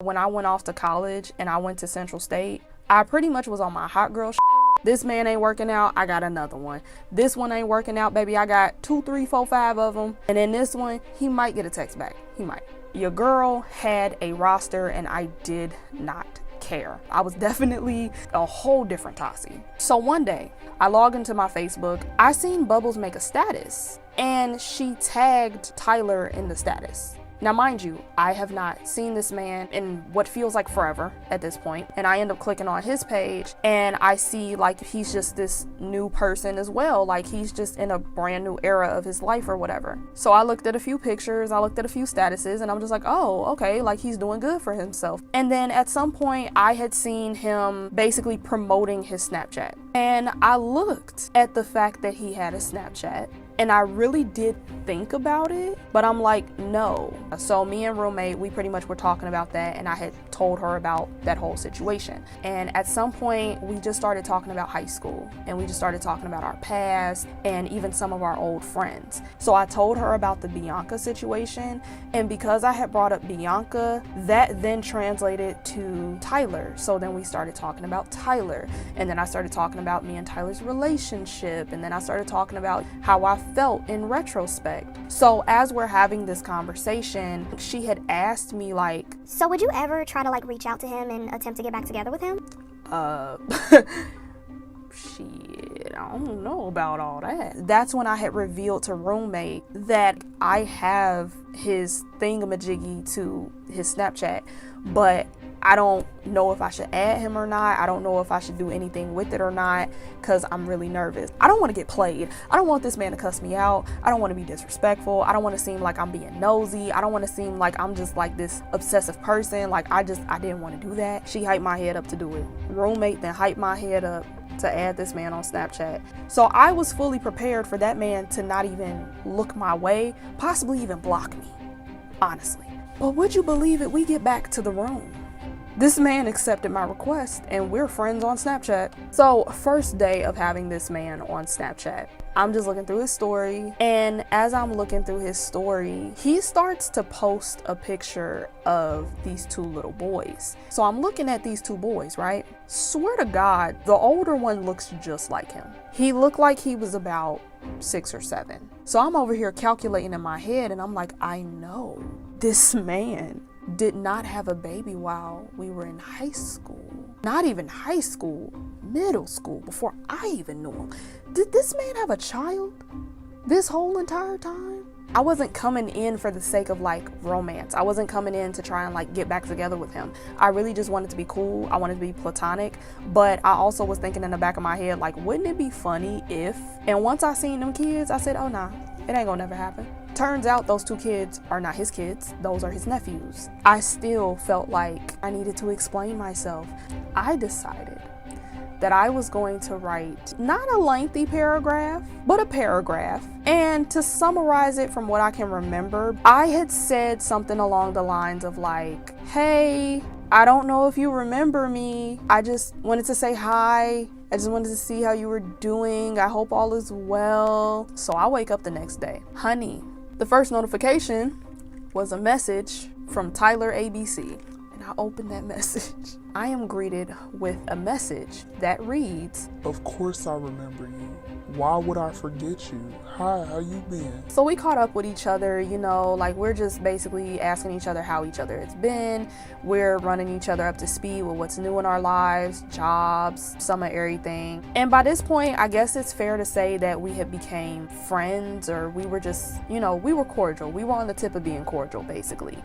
when I went off to college and I went to Central State, I pretty much was on my hot girl This man ain't working out, I got another one. This one ain't working out, baby, I got 2, 3, 4, 5 of them. And then this one, he might get a text back. He might. Your girl had a roster and I did not care. I was definitely a whole different Tasi. So one day, I log into my Facebook. I seen Bubbles make a status and she tagged Tyler in the status. Now, mind you, I have not seen this man in what feels like forever at this point, and I end up clicking on his page and I see like he's just this new person as well, like he's just in a brand new era of his life or whatever. So I looked at a few pictures, I looked at a few statuses, and I'm just like, oh, okay, like he's doing good for himself. And then at some point I had seen him basically promoting his Snapchat, and I looked at the fact that he had a Snapchat. And I really did think about it, but I'm like, no. So me and roommate, we pretty much were talking about that, and I had told her about that whole situation. And at some point, we just started talking about high school, and we just started talking about our past and even some of our old friends. So I told her about the Bianca situation, and because I had brought up Bianca, that then translated to Tyler. So then we started talking about Tyler, and then I started talking about me and Tyler's relationship, and then I started talking about how I felt in retrospect. So as we're having this conversation, she had asked me like, so would you ever try to like reach out to him and attempt to get back together with him? Shit, I don't know about all that. That's when I had revealed to roommate that I have his thingamajiggy to his Snapchat, but I don't know if I should add him or not. I don't know if I should do anything with it or not, because I'm really nervous. I don't want to get played. I don't want this man to cuss me out. I don't want to be disrespectful. I don't want to seem like I'm being nosy. I don't want to seem like I'm just like this obsessive person. Like I didn't want to do that. She hyped my head up to do it. Roommate then hyped my head up to add this man on Snapchat. So I was fully prepared for that man to not even look my way, possibly even block me, honestly. But would you believe it? We get back to the room. This man accepted my request and we're friends on Snapchat. So first day of having this man on Snapchat, I'm just looking through his story, and as I'm looking through his story, he starts to post a picture of these 2 little boys. So I'm looking at these 2 boys, right? Swear to God, the older one looks just like him. He looked like he was about 6 or 7. So I'm over here calculating in my head and I'm like, I know this man did not have a baby while we were in high school. Not even high school, middle school, before I even knew him. Did this man have a child this whole entire time? I wasn't coming in for the sake of like romance. I wasn't coming in to try and like get back together with him. I really just wanted to be cool. I wanted to be platonic, but I also was thinking in the back of my head, like, wouldn't it be funny if, and once I seen them kids, I said, oh nah, it ain't gonna never happen. Turns out those 2 kids are not his kids, those are his nephews. I still felt like I needed to explain myself. I decided that I was going to write not a lengthy paragraph, but a paragraph. And to summarize it from what I can remember, I had said something along the lines of like, hey, I don't know if you remember me. I just wanted to say hi. I just wanted to see how you were doing. I hope all is well. So I wake up the next day. Honey, the first notification was a message from Tyler ABC. And I opened that message. I am greeted with a message that reads, of course I remember you. Why would I forget you? Hi, how you been? So we caught up with each other, you know, like we're just basically asking each other how each other has been. We're running each other up to speed with what's new in our lives, jobs, some of everything. And by this point, I guess it's fair to say that we had became friends, or we were just, you know, we were cordial. We were on the tip of being cordial, basically.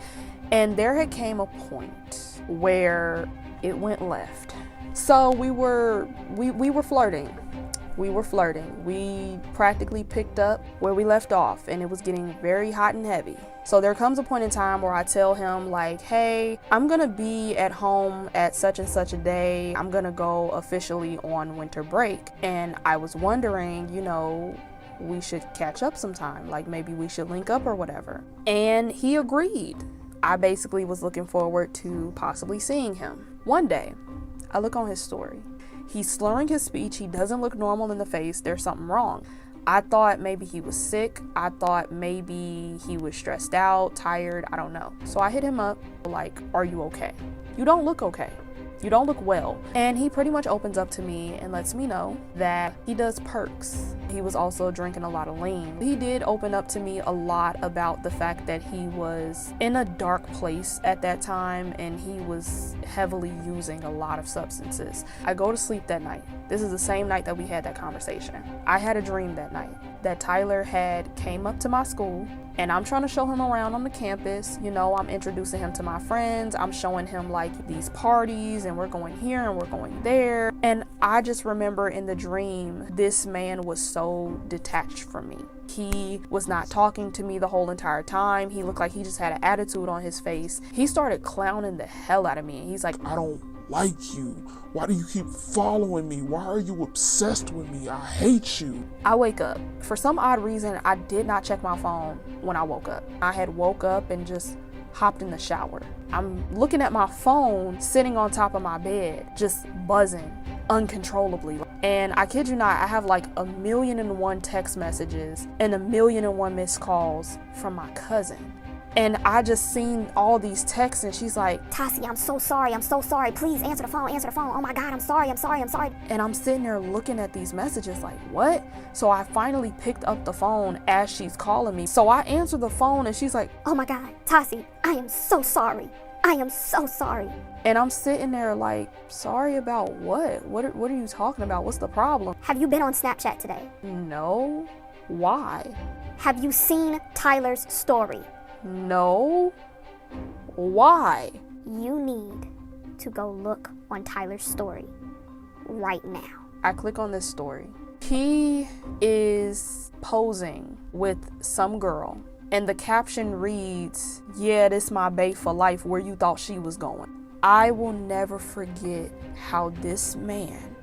And there had came a point where it went left. So we were flirting. We were flirting. We practically picked up where we left off, and it was getting very hot and heavy. So there comes a point in time where I tell him like, hey, I'm gonna be at home at such and such a day. I'm gonna go officially on winter break. And I was wondering, you know, we should catch up sometime. Like maybe we should link up or whatever. And he agreed. I basically was looking forward to possibly seeing him. One day, I look on his story. He's slurring his speech. He doesn't look normal in the face. There's something wrong. I thought maybe he was sick. I thought maybe he was stressed out, tired, I don't know. So I hit him up like, are you okay? You don't look okay. You don't look well. And he pretty much opens up to me and lets me know that he does perks. He was also drinking a lot of lean. He did open up to me a lot about the fact that he was in a dark place at that time and he was heavily using a lot of substances. I go to sleep that night. This is the same night that we had that conversation. I had a dream that night that Tyler had came up to my school, and I'm trying to show him around on the campus. You know, I'm introducing him to my friends. I'm showing him like these parties and we're going here and we're going there. And I just remember in the dream, this man was so detached from me. He was not talking to me the whole entire time. He looked like he just had an attitude on his face. He started clowning the hell out of me. He's like, I don't like you. Why do you keep following me? Why are you obsessed with me? I hate you. I wake up. For some odd reason, I did not check my phone when I woke up. I had woke up and just hopped in the shower. I'm looking at my phone sitting on top of my bed, just buzzing uncontrollably. And I kid you not, I have like 1,000,001 text messages and 1,000,001 missed calls from my cousin. And I just seen all these texts and she's like, Tassie, I'm so sorry. I'm so sorry. Please answer the phone. Answer the phone. Oh my God, I'm sorry. I'm sorry. I'm sorry. And I'm sitting there looking at these messages like, what? So I finally picked up the phone as she's calling me. So I answer the phone and she's like, Oh my God, Tassie, I am so sorry. I am so sorry. and I'm sitting there like, sorry about what? What are you talking about? What's the problem? Have you been on Snapchat today? No. Why? Have you seen Tyler's story? No. Why? You need to go look on Tyler's story right now. I click on this story. He is posing with some girl, and the caption reads, yeah, this my bae for life, where you thought she was going. I will never forget how this man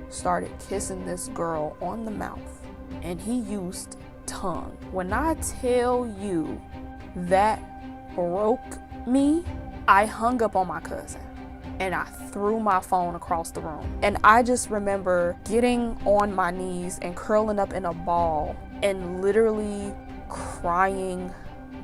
started kissing this girl on the mouth, and he used tongue. When I tell you that broke me, I hung up on my cousin and I threw my phone across the room. And I just remember getting on my knees and curling up in a ball and literally crying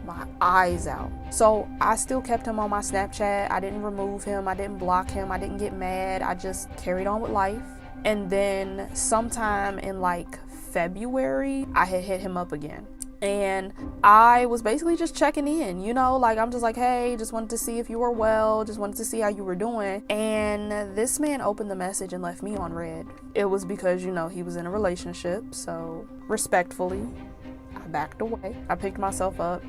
my eyes out. So I still kept him on my Snapchat. I didn't remove him. I didn't block him. I didn't get mad. I just carried on with life. And then sometime in like February, I had hit him up again. And I was basically just checking in, you know, like I'm just like, hey, just wanted to see if you were well, just wanted to see how you were doing. And this man opened the message and left me on red. It was because, you know, he was in a relationship. So respectfully, I backed away. I picked myself up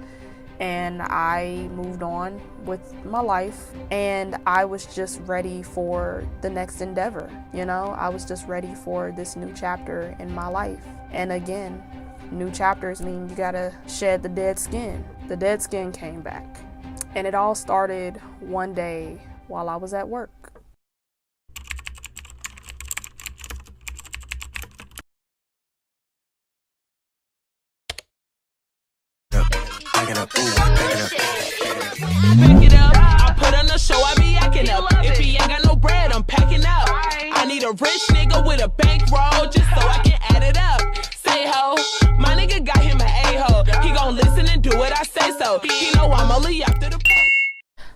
and I moved on with my life. And I was just ready for the next endeavor. You know, I was just ready for this new chapter in my life. And again, new chapters mean you gotta shed the dead skin. The dead skin came back. And it all started one day while I was at work. Back it up, I put on the show, I be acting up. If he ain't got no bread, I'm packing up. I need a rich nigga with a bankroll just so I can add it up. Say ho, my nigga got him an a-hole. He gon' listen and do what I say so. He know I'm only after the.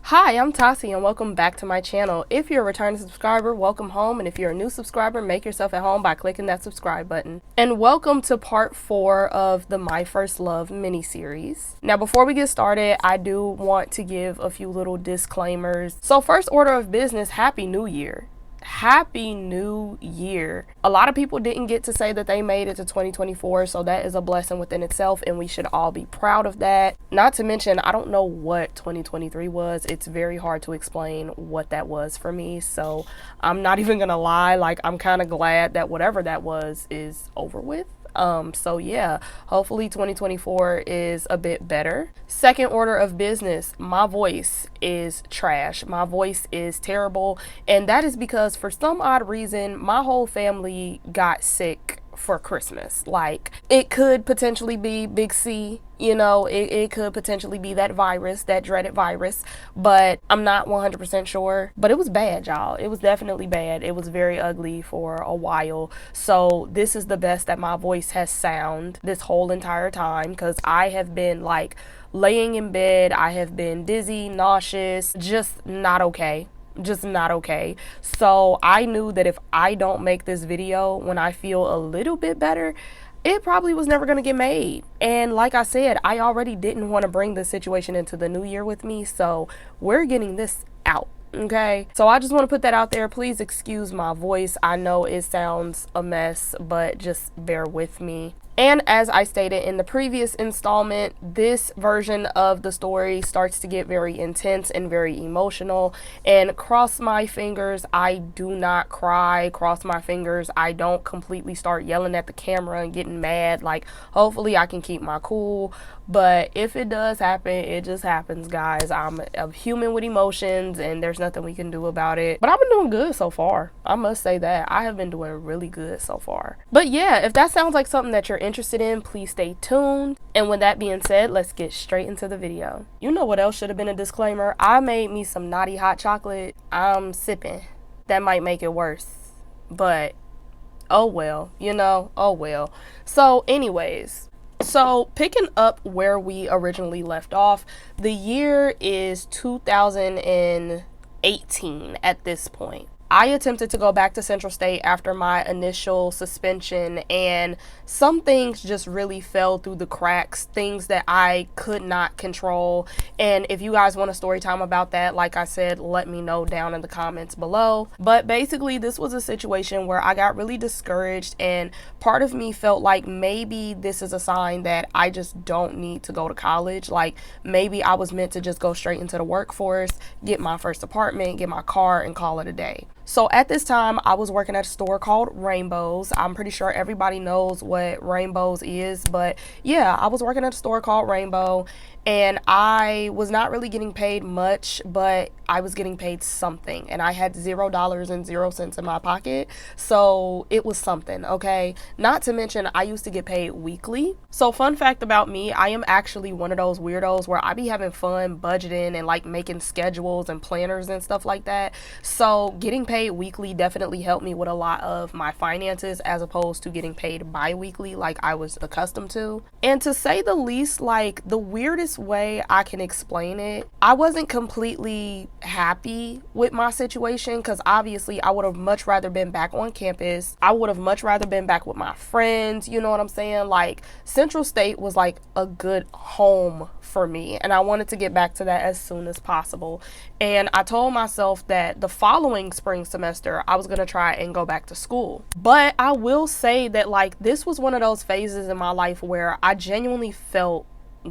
Hi, I'm Tassie and welcome back to my channel. If you're a returning subscriber, welcome home, and if you're a new subscriber, make yourself at home by clicking that subscribe button. And welcome to part 4 of the My First Love mini-series. Now before we get started, I do want to give a few little disclaimers. So first order of business, Happy New Year. Happy New Year. A lot of people didn't get to say that they made it to 2024, so that is a blessing within itself and we should all be proud of that. Not to mention, I don't know what 2023 was. It's very hard to explain what that was for me, so I'm not even gonna lie, like I'm kind of glad that whatever that was is over with. So yeah, hopefully 2024 is a bit better. Second order of business, my voice is trash. My voice is terrible, and that is because for some odd reason my whole family got sick for Christmas. Like, it could potentially be Big C, you know, it could potentially be that virus, that dreaded virus, but I'm not 100% sure. But it was bad, y'all. It was definitely bad. It was very ugly for a while. So this is the best that my voice has sound this whole entire time, because I have been like laying in bed, I have been dizzy, nauseous, just not okay. Just not okay. So I knew that if I don't make this video when I feel a little bit better, it probably was never going to get made. And like I said, I already didn't want to bring this situation into the new year with me, so we're getting this out. Okay, so I just want to put that out there. Please excuse my voice. I know it sounds a mess, but just bear with me. And as I stated in the previous installment, this version of the story starts to get very intense and very emotional. And cross my fingers, I do not cry. Cross my fingers, I don't completely start yelling at the camera and getting mad. Like, hopefully I can keep my cool. But if it does happen, it just happens, guys. I'm a human with emotions, and there's nothing we can do about it. But I've been doing good so far. I must say that. I have been doing really good so far. But yeah, if that sounds like something that you're interested in, please stay tuned. And with that being said, let's get straight into the video. You know what else should have been a disclaimer? I made me some naughty hot chocolate. I'm sipping. That might make it worse. But oh well, you know, oh well. So anyways, so picking up where we originally left off, the year is 2018 at this point. I attempted to go back to Central State after my initial suspension, and some things just really fell through the cracks, things that I could not control. And if you guys want a story time about that, like I said, let me know down in the comments below. But basically, this was a situation where I got really discouraged, and part of me felt like maybe this is a sign that I just don't need to go to college. Like, maybe I was meant to just go straight into the workforce, get my first apartment, get my car, and call it a day. So at this time, I was working at a store called Rainbows. I'm pretty sure everybody knows what Rainbows is, but yeah, I was working at a store called Rainbow, and I was not really getting paid much, but I was getting paid something, and I had $0.00 in my pocket, so it was something, okay? Not to mention, I used to get paid weekly. So fun fact about me, I am actually one of those weirdos where I be having fun budgeting and like making schedules and planners and stuff like that. So getting paid weekly definitely helped me with a lot of my finances, as opposed to getting paid bi-weekly like I was accustomed to. And to say the least, like, the weirdest way I can explain it, I wasn't completely happy with my situation, because obviously I would have much rather been back on campus. I would have much rather been back with my friends, you know what I'm saying? Like, Central State was like a good home for me, and I wanted to get back to that as soon as possible. And I told myself that the following spring semester I was gonna try and go back to school. But I will say that, like, this was one of those phases in my life where I genuinely felt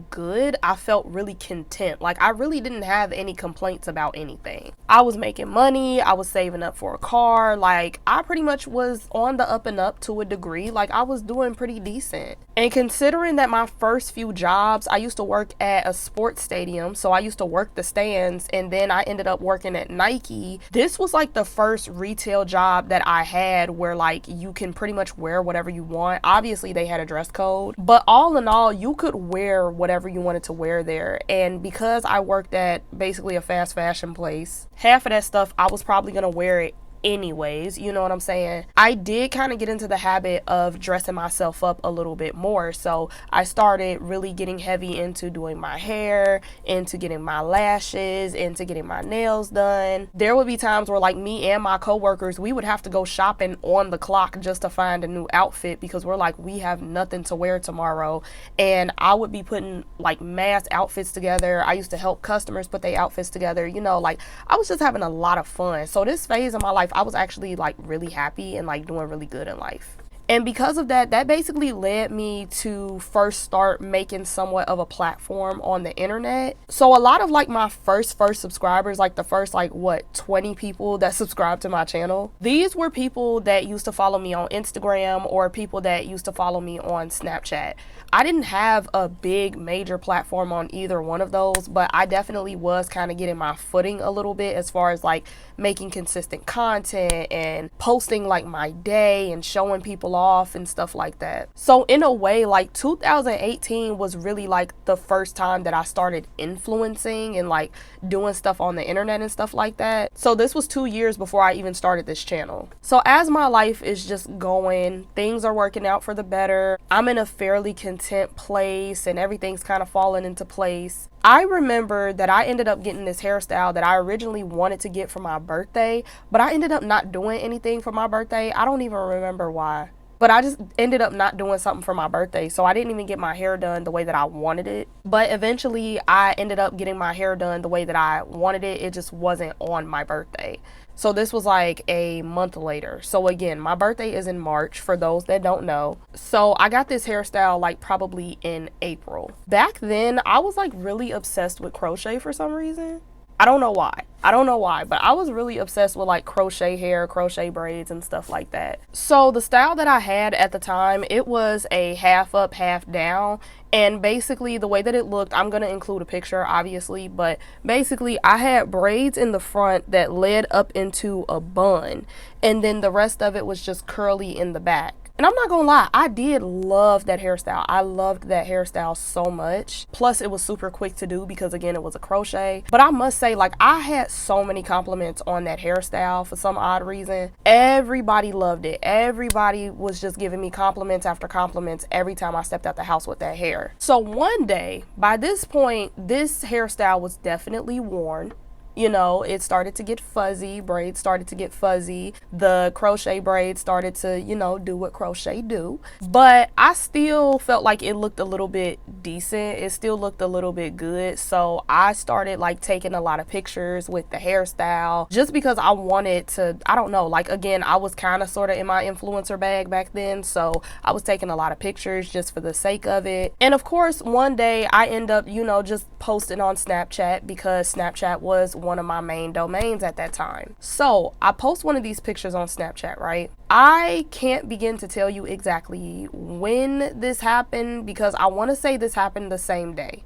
good. I felt really content. Like, I really didn't have any complaints about anything. I was making money, I was saving up for a car, like, I pretty much was on the up and up to a degree. Like, I was doing pretty decent. And considering that my first few jobs, I used to work at a sports stadium, so I used to work the stands, and then I ended up working at Nike. This was like the first retail job that I had where, like, you can pretty much wear whatever you want. Obviously they had a dress code, but all in all, you could wear whatever you wanted to wear there. And because I worked at basically a fast fashion place, half of that stuff I was probably gonna wear it anyways, you know what I'm saying? I did kind of get into the habit of dressing myself up a little bit more, so I started really getting heavy into doing my hair, into getting my lashes, into getting my nails done. There would be times where, like, me and my coworkers, we would have to go shopping on the clock just to find a new outfit, because we're like, we have nothing to wear tomorrow. And I would be putting like mass outfits together. I used to help customers put their outfits together, you know, like, I was just having a lot of fun. So this phase of my life, I was actually like really happy and like doing really good in life. And because of that, that basically led me to first start making somewhat of a platform on the internet. So a lot of like my first subscribers, like the first like 20 people that subscribed to my channel, these were people that used to follow me on Instagram or people that used to follow me on Snapchat. I didn't have a big major platform on either one of those, but I definitely was kind of getting my footing a little bit as far as like making consistent content and posting like my day and showing people off and stuff like that. So in a way, like 2018 was really like the first time that I started influencing and like doing stuff on the internet and stuff like that. So this was 2 years before I even started this channel. So as my life is just going, things are working out for the better. I'm in a fairly content place and everything's kind of falling into place. I remember that I ended up getting this hairstyle that I originally wanted to get for my birthday, but I ended up not doing anything for my birthday. I don't even remember why, but I just ended up not doing something for my birthday. So I didn't even get my hair done the way that I wanted it. But eventually I ended up getting my hair done the way that I wanted it. It just wasn't on my birthday. So this was like a month later. So again, my birthday is in March for those that don't know. So I got this hairstyle like probably in April. Back then, I was like really obsessed with crochet for some reason. I don't know why, but I was really obsessed with like crochet hair, crochet braids and stuff like that. So the style that I had at the time, it was a half up, half down. And basically the way that it looked, I'm going to include a picture obviously, but basically I had braids in the front that led up into a bun. And then the rest of it was just curly in the back. And I'm not gonna lie, I did love that hairstyle. I loved that hairstyle so much. Plus it was super quick to do because again, it was a crochet. But I must say, like, I had so many compliments on that hairstyle for some odd reason. Everybody loved it. Everybody was just giving me compliments after compliments every time I stepped out the house with that hair. So one day, by this point, this hairstyle was definitely worn. You know, it started to get fuzzy, braids started to get fuzzy, the crochet braids started to, you know, do what crochet do. But I still felt like it looked a little bit decent. It still looked a little bit good. So I started like taking a lot of pictures with the hairstyle just because I wanted to, I don't know, like again, I was kind of sort of in my influencer bag back then. So I was taking a lot of pictures just for the sake of it. And of course, one day I end up, you know, just posting on Snapchat because Snapchat was one of my main domains at that time. So I post one of these pictures on Snapchat, right? I can't begin to tell you exactly when this happened because I want to say this happened the same day.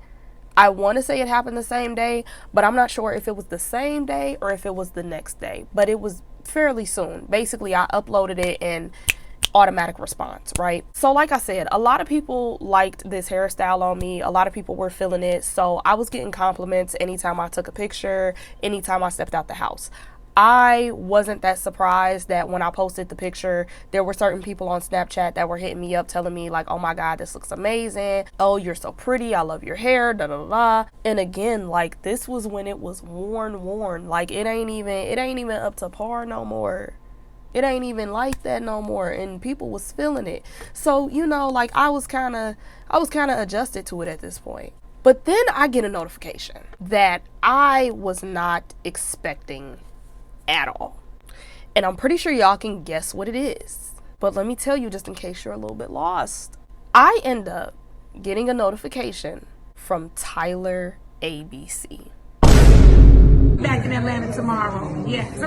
I want to say it happened the same day, but I'm not sure if it was the same day or if it was the next day, but it was fairly soon. Basically, I uploaded it and automatic response, right? So like I said, a lot of people liked this hairstyle on me. A lot of people were feeling it. So I was getting compliments anytime I took a picture, anytime I stepped out the house. I wasn't that surprised that when I posted the picture, there were certain people on Snapchat that were hitting me up telling me like, oh my God, this looks amazing. Oh, you're so pretty. I love your hair, da da da. And again, like this was when it was worn. Like it ain't even up to par no more. It ain't even like that no more, and people was feeling it. So, you know, like I was kind of adjusted to it at this point. But then I get a notification that I was not expecting at all. And I'm pretty sure y'all can guess what it is. But let me tell you just in case you're a little bit lost. I end up getting a notification from Tyler ABC. Back in Atlanta tomorrow. Yes.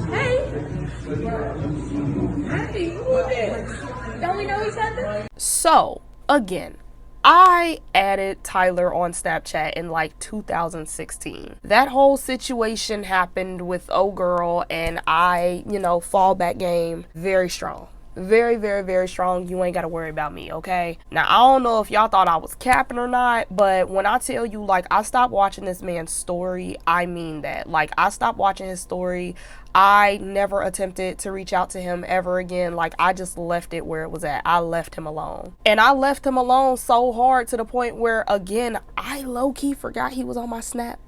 Hey. Hey, who is that? Don't we know each other? So, again, I added Tyler on Snapchat in like 2016. That whole situation happened with Oh Girl, and I, you know, fallback game, very strong. Very, very, very strong. You ain't got to worry about me, okay? Now, I don't know if y'all thought I was capping or not, but when I tell you, like, I stopped watching this man's story, I mean that. Like, I stopped watching his story. I never attempted to reach out to him ever again. Like, I just left it where it was at. I left him alone. And I left him alone so hard to the point where, again, I low-key forgot he was on my Snap.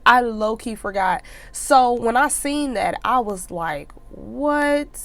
I low-key forgot. So, when I seen that, I was like, what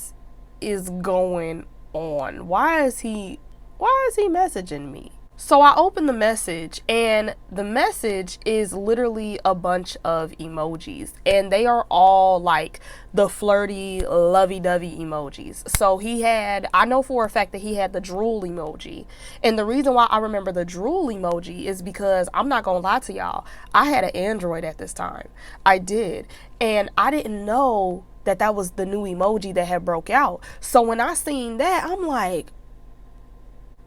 is going on? Why is he messaging me? So I opened the message, and the message is literally a bunch of emojis, and they are all like the flirty, lovey-dovey emojis. So he had, I know for a fact that he had the drool emoji, and the reason why I remember the drool emoji is because, I'm not gonna lie to y'all, I had an Android at this time. I did, and I didn't know that was the new emoji that had broke out. So when I seen that, I'm like,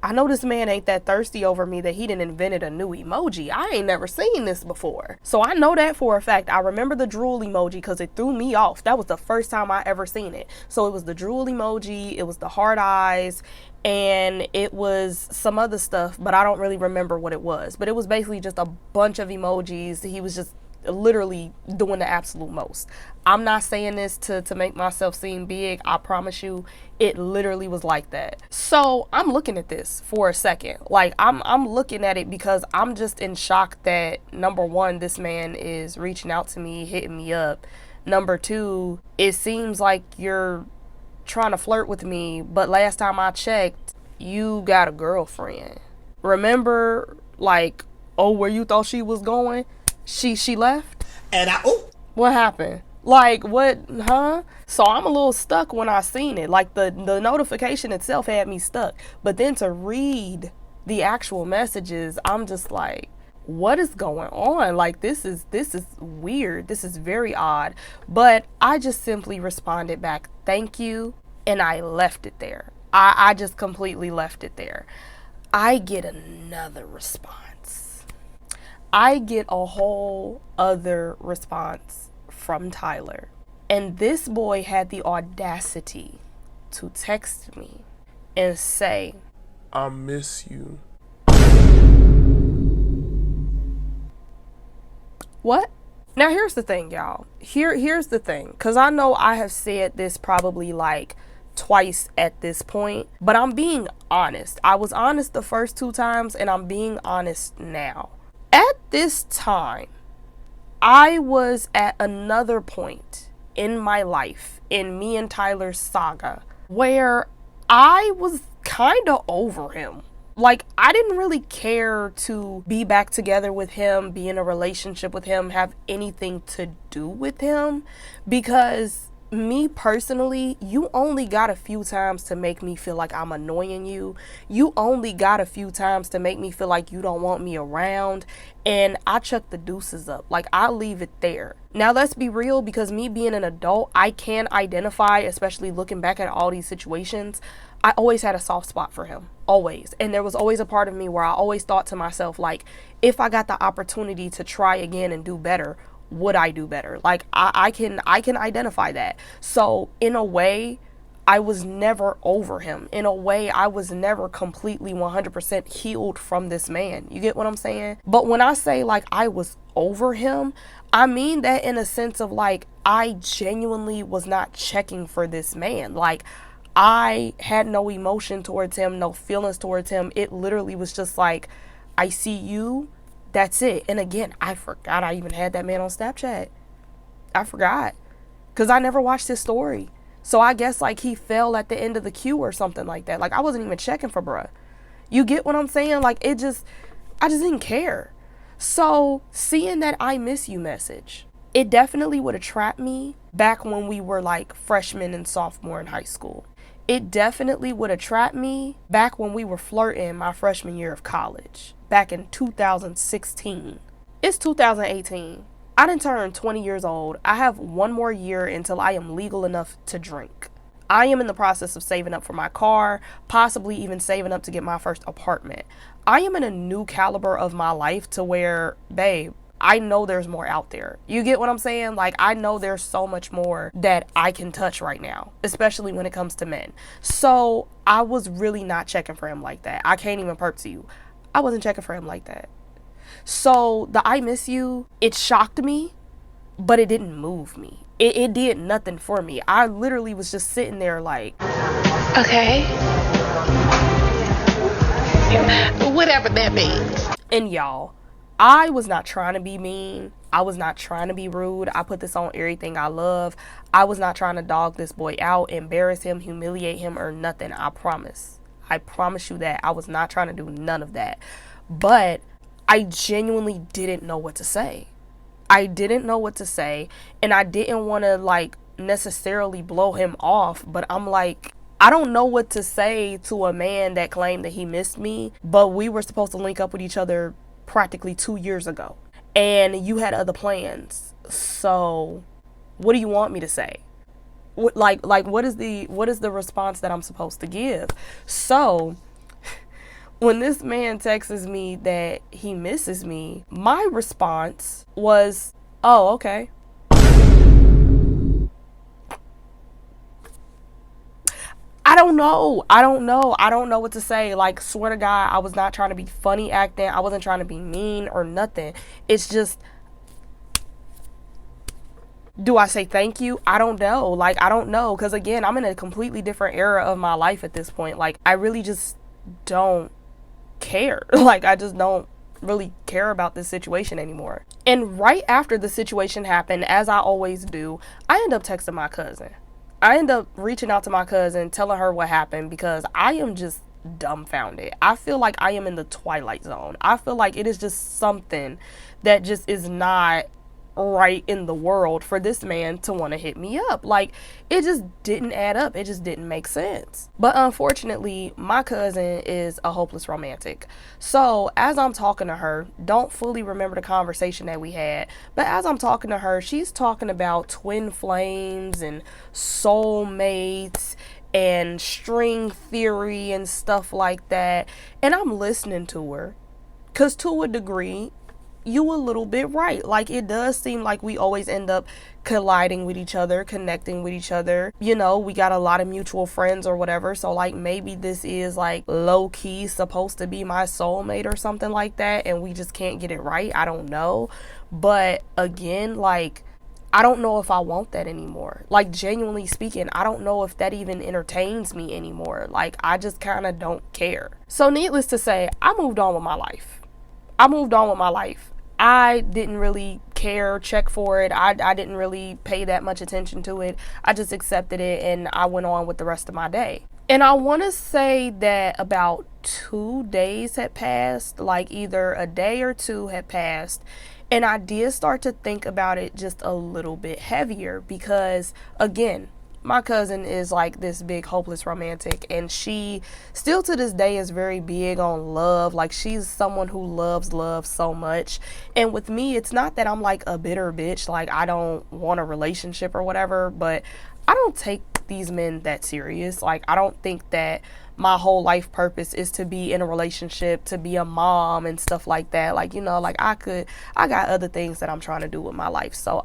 I know this man ain't that thirsty over me that he done invented a new emoji. I ain't never seen this before. So I know that for a fact. I remember the drool emoji because it threw me off. That was the first time I ever seen it. So it was the drool emoji, it was the heart eyes, and it was some other stuff, but I don't really remember what it was. But it was basically just a bunch of emojis. He was just literally doing the absolute most. I'm not saying this to make myself seem big. I promise you, it literally was like that. So I'm looking at this for a second. Like I'm looking at it because I'm just in shock that, number one, this man is reaching out to me, hitting me up. Number two, it seems like you're trying to flirt with me, but last time I checked, you got a girlfriend. Remember, like, oh, where you thought she was going? She left? And What happened? Like, what, huh? So I'm a little stuck when I seen it. Like, the notification itself had me stuck. But then to read the actual messages, I'm just like, what is going on? Like, this is weird. This is very odd. But I just simply responded back, thank you, and I left it there. I just completely left it there. I get another response. I get a whole other response from Tyler. And this boy had the audacity to text me and say, I miss you. What? Now here's the thing, y'all. Here's the thing. Because I know I have said this probably like twice at this point, but I'm being honest. I was honest the first 2 times and I'm being honest now. At this time, I was at another point in my life, in me and Tyler's saga, where I was kind of over him. Like, I didn't really care to be back together with him, be in a relationship with him, have anything to do with him, because me personally, you only got a few times to make me feel like I'm annoying you. You only got a few times to make me feel like you don't want me around. And I chuck the deuces up. Like, I leave it there. Now, let's be real, because me being an adult, I can identify, especially looking back at all these situations, I always had a soft spot for him. Always. And there was always a part of me where I always thought to myself, like, if I got the opportunity to try again and do better, would I do better? Like, I can identify that. So in a way, I was never over him. In a way, I was never completely 100% healed from this man. You get what I'm saying? But when I say like I was over him, I mean that in a sense of like, I genuinely was not checking for this man. Like, I had no emotion towards him, no feelings towards him. It literally was just like, I see you. That's it. And again, I forgot I even had that man on Snapchat. I forgot. Because I never watched his story. So I guess like he fell at the end of the queue or something like that. Like, I wasn't even checking for bruh. You get what I'm saying? Like, I just didn't care. So seeing that I miss you message, it definitely would have trapped me back when we were like freshmen and sophomore in high school. It definitely would have trapped me back when we were flirting my freshman year of college. Back in 2016. It's 2018. I done turned 20 years old. I have 1 more year until I am legal enough to drink. I am in the process of saving up for my car, possibly even saving up to get my first apartment. I am in a new caliber of my life to where, babe, I know there's more out there. You get what I'm saying? Like, I know there's so much more that I can touch right now, especially when it comes to men. So I was really not checking for him like that. I can't even perp to you. I wasn't checking for him like that. So the I miss you, it shocked me, but it didn't move me. It did nothing for me. I literally was just sitting there like, Okay. Whatever that means. and y'all, I was not trying to be mean. I was not trying to be rude. I put this on everything I love. I was not trying to dog this boy out, embarrass him, humiliate him, or nothing. I promise. I promise you that. I was not trying to do none of that. But I genuinely didn't know what to say. I didn't know what to say. And I didn't want to like necessarily blow him off. But I'm like, I don't know what to say to a man that claimed that he missed me. But we were supposed to link up with each other practically 2 years ago. And you had other plans. So what do you want me to say? What is the response that I'm supposed to give? So when this man texts me that he misses me, my response was, oh, okay. I don't know what to say. Like, swear to God, I was not trying to be funny acting. I wasn't trying to be mean or nothing. It's just, do I say thank you? I don't know. Like, I don't know. Because again, I'm in a completely different era of my life at this point. Like, I really just don't care. Like, I just don't really care about this situation anymore. And right after the situation happened, as I always do, I end up texting my cousin. I end up reaching out to my cousin, telling her what happened, because I am just dumbfounded. I feel like I am in the Twilight Zone. I feel like it is just something that just is not right in the world for this man to want to hit me up. Like, it just didn't add up. It just didn't make sense. But unfortunately, my cousin is a hopeless romantic. So as I'm talking to her, don't fully remember the conversation that we had, but as I'm talking to her, she's talking about twin flames and soulmates and string theory and stuff like that. And I'm listening to her, because to a degree, you a little bit right. Like, it does seem like we always end up colliding with each other, connecting with each other. You know, we got a lot of mutual friends or whatever. So like, maybe this is like low key supposed to be my soulmate or something like that, and we just can't get it right. I don't know. But again, like, I don't know if I want that anymore. Like, genuinely speaking, I don't know if that even entertains me anymore. Like, I just kind of don't care. So needless to say, I moved on with my life. I didn't really care, check for it. I didn't really pay that much attention to it. I just accepted it and I went on with the rest of my day. And I want to say that about 2 days had passed, like either a day or two had passed. And I did start to think about it just a little bit heavier because, again, my cousin is like this big hopeless romantic, and she still to this day is very big on love. Like, she's someone who loves love so much. And with me, it's not that I'm like a bitter bitch, like I don't want a relationship or whatever, but I don't take these men that serious. Like, I don't think that my whole life purpose is to be in a relationship, to be a mom and stuff like that. Like, you know, like I got other things that I'm trying to do with my life. So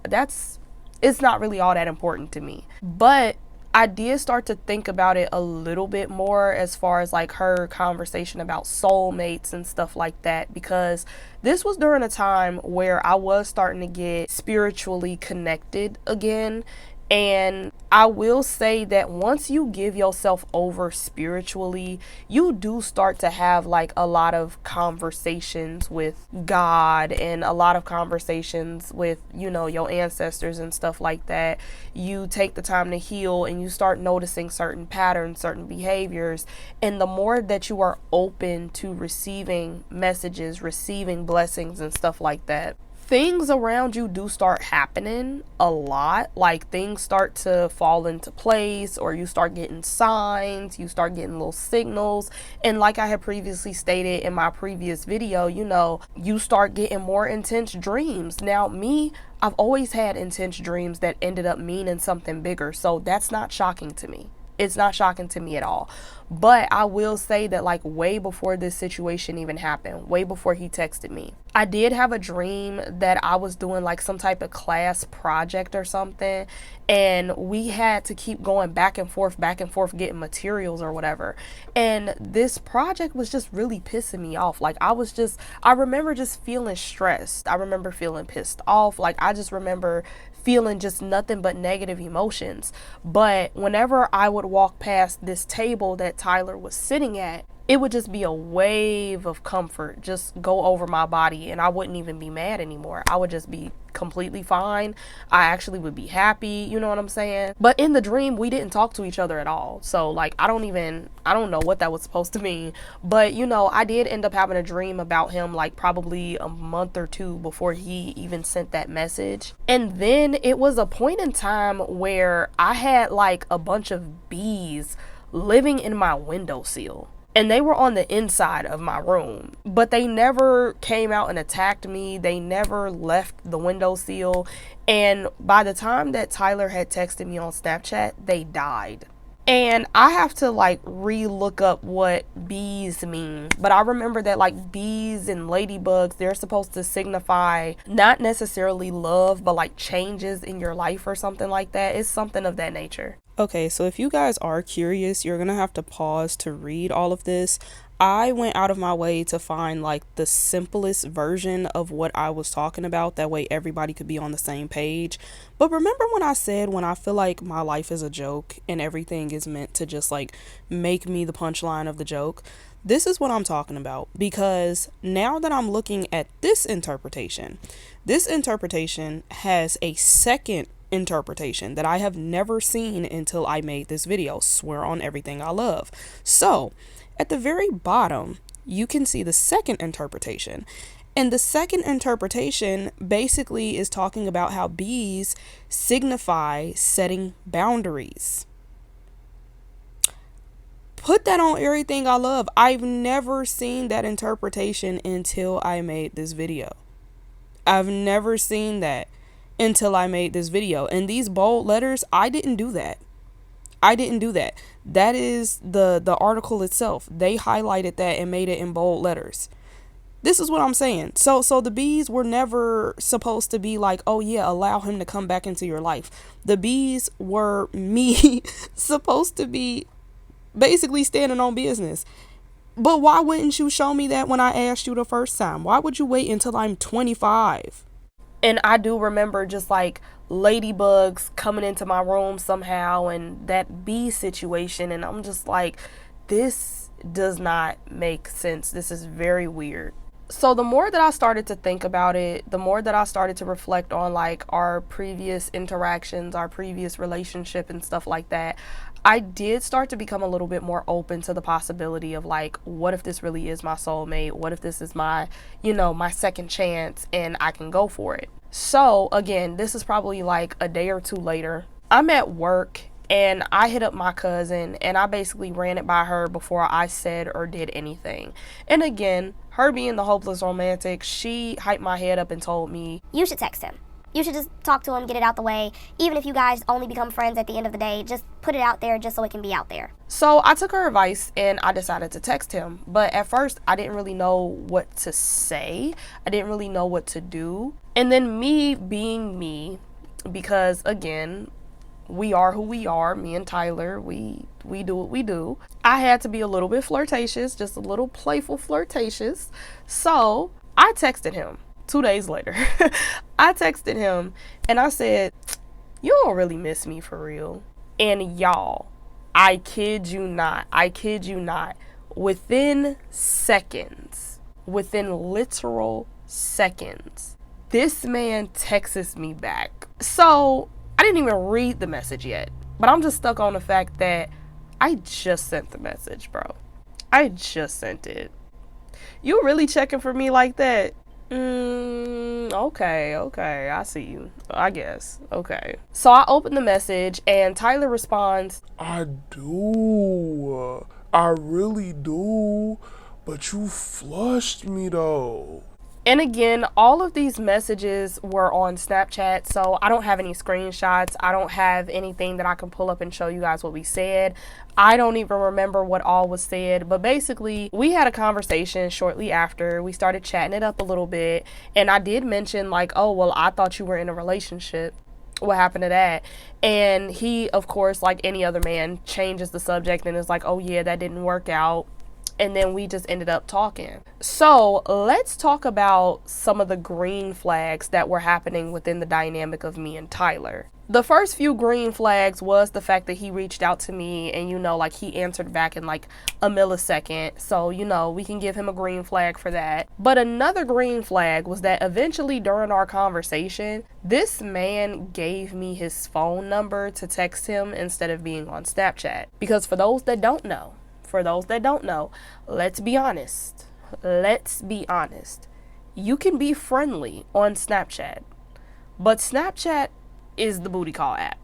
it's not really all that important to me. But I did start to think about it a little bit more as far as like her conversation about soulmates and stuff like that, because this was during a time where I was starting to get spiritually connected again. And I will say that once you give yourself over spiritually, you do start to have like a lot of conversations with God and a lot of conversations with, you know, your ancestors and stuff like that. You take the time to heal and you start noticing certain patterns, certain behaviors. And the more that you are open to receiving messages, receiving blessings and stuff like that, things around you do start happening a lot. Like, things start to fall into place, or you start getting signs, you start getting little signals. And like I had previously stated in my previous video, you know, you start getting more intense dreams. Now, me, I've always had intense dreams that ended up meaning something bigger. So that's not shocking to me. It's not shocking to me at all. But I will say that like way before this situation even happened, way before he texted me, I did have a dream that I was doing like some type of class project or something. And we had to keep going back and forth, getting materials or whatever. And this project was just really pissing me off. Like, I remember just feeling stressed. I remember feeling pissed off. Like, I just remember feeling just nothing but negative emotions. But whenever I would walk past this table that Tyler was sitting at, it would just be a wave of comfort just go over my body, and I wouldn't even be mad anymore. I would just be completely fine. I actually would be happy, you know what I'm saying? But in the dream, we didn't talk to each other at all. So like, I don't know what that was supposed to mean. But you know, I did end up having a dream about him like probably a month or two before he even sent that message. And then it was a point in time where I had like a bunch of bees living in my windowsill. And they were on the inside of my room, but they never came out and attacked me. They never left the windowsill. And by the time that Tyler had texted me on Snapchat, they died. And I have to like re-look up what bees mean. But I remember that like bees and ladybugs, they're supposed to signify not necessarily love, but like changes in your life or something like that. It's something of that nature. Okay, so if you guys are curious, you're gonna have to pause to read all of this. I went out of my way to find like the simplest version of what I was talking about. That way everybody could be on the same page. But remember when I said when I feel like my life is a joke and everything is meant to just like make me the punchline of the joke? This is what I'm talking about, because now that I'm looking at this interpretation has a second interpretation that I have never seen until I made this video. Swear on everything I love. So at the very bottom, you can see the second interpretation. And the second interpretation basically is talking about how bees signify setting boundaries. Put that on everything I love. I've never seen that interpretation until I made this video. I've never seen that until I made this video. And these bold letters, I didn't do that. That is the article itself. They highlighted that and made it in bold letters. This is what I'm saying. So the bees were never supposed to be like, oh yeah, allow him to come back into your life. The bees were me supposed to be basically standing on business. But why wouldn't you show me that when I asked you the first time? Why would you wait until I'm 25? And I do remember just like ladybugs coming into my room somehow and that bee situation. And I'm just like, this does not make sense. This is very weird. So the more that I started to think about it, the more that I started to reflect on like our previous interactions, our previous relationship and stuff like that, I did start to become a little bit more open to the possibility of like, what if this really is my soulmate? What if this is my, my second chance and I can go for it? So again, this is probably like a day or two later. I'm at work and I hit up my cousin and I basically ran it by her before I said or did anything. And again, her being the hopeless romantic, she hyped my head up and told me, You should text him. You should just talk to him, get it out the way. Even if you guys only become friends at the end of the day, just put it out there just so it can be out there. So I took her advice and I decided to text him. But at first, I didn't really know what to say. I didn't really know what to do. And then me being me, because again, we are who we are, me and Tyler, we do what we do. I had to be a little bit flirtatious, just a little playful flirtatious. So I texted him 2 days later. I texted him and I said, you don't really miss me for real. And y'all, I kid you not, within seconds, within literal seconds, this man texts me back. So I didn't even read the message yet, but I'm just stuck on the fact that I just sent the message, bro. I just sent it. You really checking for me like that? Okay, I see you, I guess. Okay. So I open the message and Tyler responds, I do. I really do. But you flushed me though. And again, all of these messages were on Snapchat, so I don't have any screenshots. I don't have anything that I can pull up and show you guys what we said. I don't even remember what all was said, but basically we had a conversation shortly after. We started chatting it up a little bit, and I did mention like, oh, well, I thought you were in a relationship. What happened to that? And he, of course, like any other man, changes the subject and is like, oh yeah, that didn't work out. And then we just ended up talking. So let's talk about some of the green flags that were happening within the dynamic of me and Tyler. The first few green flags was the fact that he reached out to me and, like he answered back in like a millisecond. So, we can give him a green flag for that. But another green flag was that eventually during our conversation, this man gave me his phone number to text him instead of being on Snapchat. Because for those that don't know, let's be honest. You can be friendly on Snapchat, but Snapchat is the booty call app.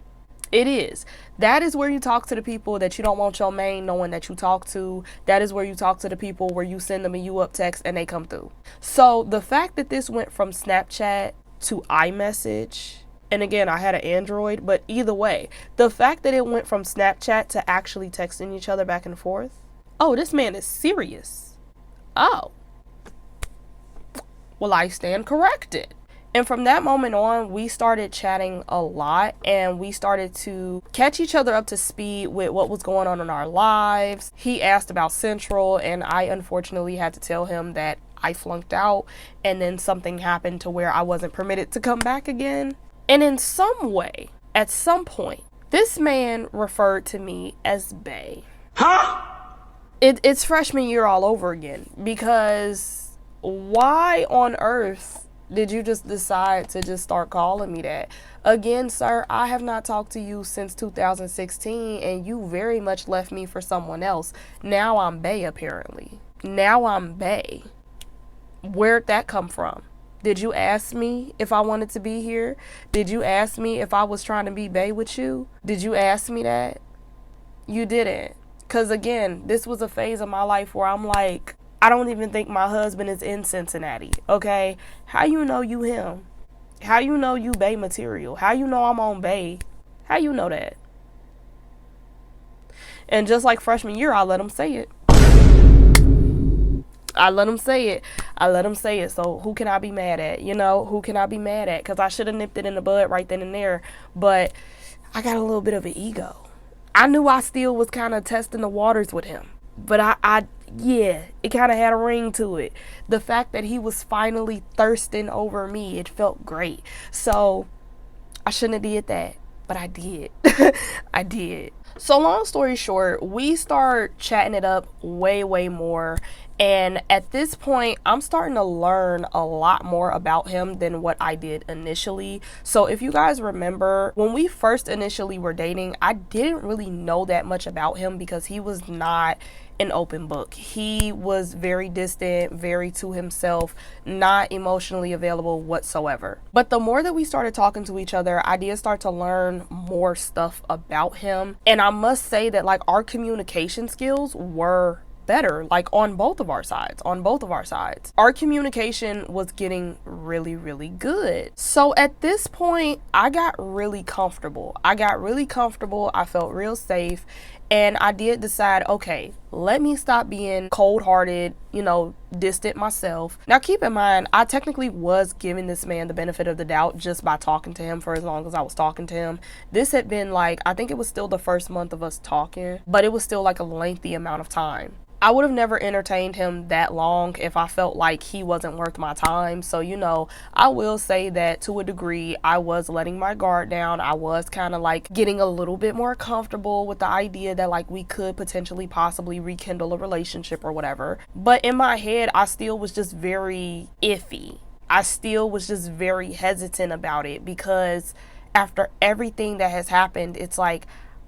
It is. That is where you talk to the people that you don't want your main knowing that you talk to. That is where you talk to the people where you send them a you up text and they come through. So the fact that this went from Snapchat to iMessage And again, I had an Android, but either way, the fact that it went from Snapchat to actually texting each other back and forth. Oh, this man is serious. Oh. Well, I stand corrected. And from that moment on, we started chatting a lot, and we started to catch each other up to speed with what was going on in our lives. He asked about Central, and I unfortunately had to tell him that I flunked out, and then something happened to where I wasn't permitted to come back again. And in some way, at some point, this man referred to me as bae. Huh? It's freshman year all over again, because why on earth did you just decide to just start calling me that? Again, sir, I have not talked to you since 2016, and you very much left me for someone else. Now I'm bae, apparently. Now I'm bae. Where'd that come from? Did you ask me if I wanted to be here? Did you ask me if I was trying to be bae with you? Did you ask me that? You didn't. Because again, this was a phase of my life where I'm like, I don't even think my husband is in Cincinnati, okay? How you know you him? How you know you bae material? How you know I'm on bae? How you know that? And just like freshman year, I let him say it. I let him say it. So who can I be mad at? You know, who can I be mad at? Because I should have nipped it in the bud right then and there. But I got a little bit of an ego. I knew I still was kind of testing the waters with him. But yeah, it kind of had a ring to it. The fact that he was finally thirsting over me, it felt great. So I shouldn't have did that, but I did. I did. So long story short, we start chatting it up way more. And at this point, I'm starting to learn a lot more about him than what I did initially. So if you guys remember, when we first initially were dating, I didn't really know that much about him because he was not an open book. He was very distant, very to himself, not emotionally available whatsoever. But the more that we started talking to each other, I did start to learn more stuff about him. And I must say that like our communication skills were better, like on both of our sides. Our communication was getting really good. So at this point, I got really comfortable. I felt real safe. And I did decide, okay, let me stop being cold-hearted, distant myself. Now, keep in mind, I technically was giving this man the benefit of the doubt just by talking to him for as long as I was talking to him. This had been like, I think it was still the first month of us talking, but it was still like a lengthy amount of time. I would have never entertained him that long if I felt like he wasn't worth my time. So, I will say that to a degree, I was letting my guard down. I was kind of like getting a little bit more comfortable with the idea that like we could potentially possibly rekindle a relationship or whatever. But in my head, I still was just very iffy. I still was just very hesitant about it because after everything that has happened, it's like,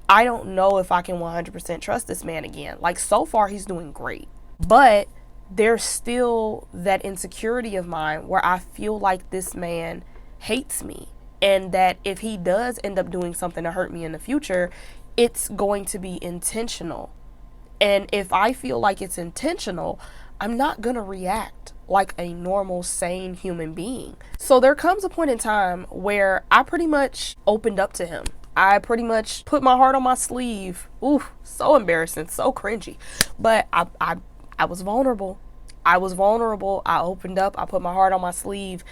I don't know if I can 100% trust this man again. Like, so far, he's doing great. But there's still that insecurity of mine where I feel like this man hates me. And that if he does end up doing something to hurt me in the future, it's going to be intentional. And if I feel like it's intentional, I'm not going to react like a normal, sane human being. So there comes a point in time where I pretty much opened up to him. I pretty much put my heart on my sleeve. Ooh, so embarrassing, so cringy. But I was vulnerable. I opened up. I put my heart on my sleeve.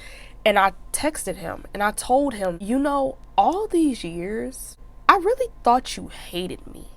And I texted him. And I told him, all these years, I really thought you hated me.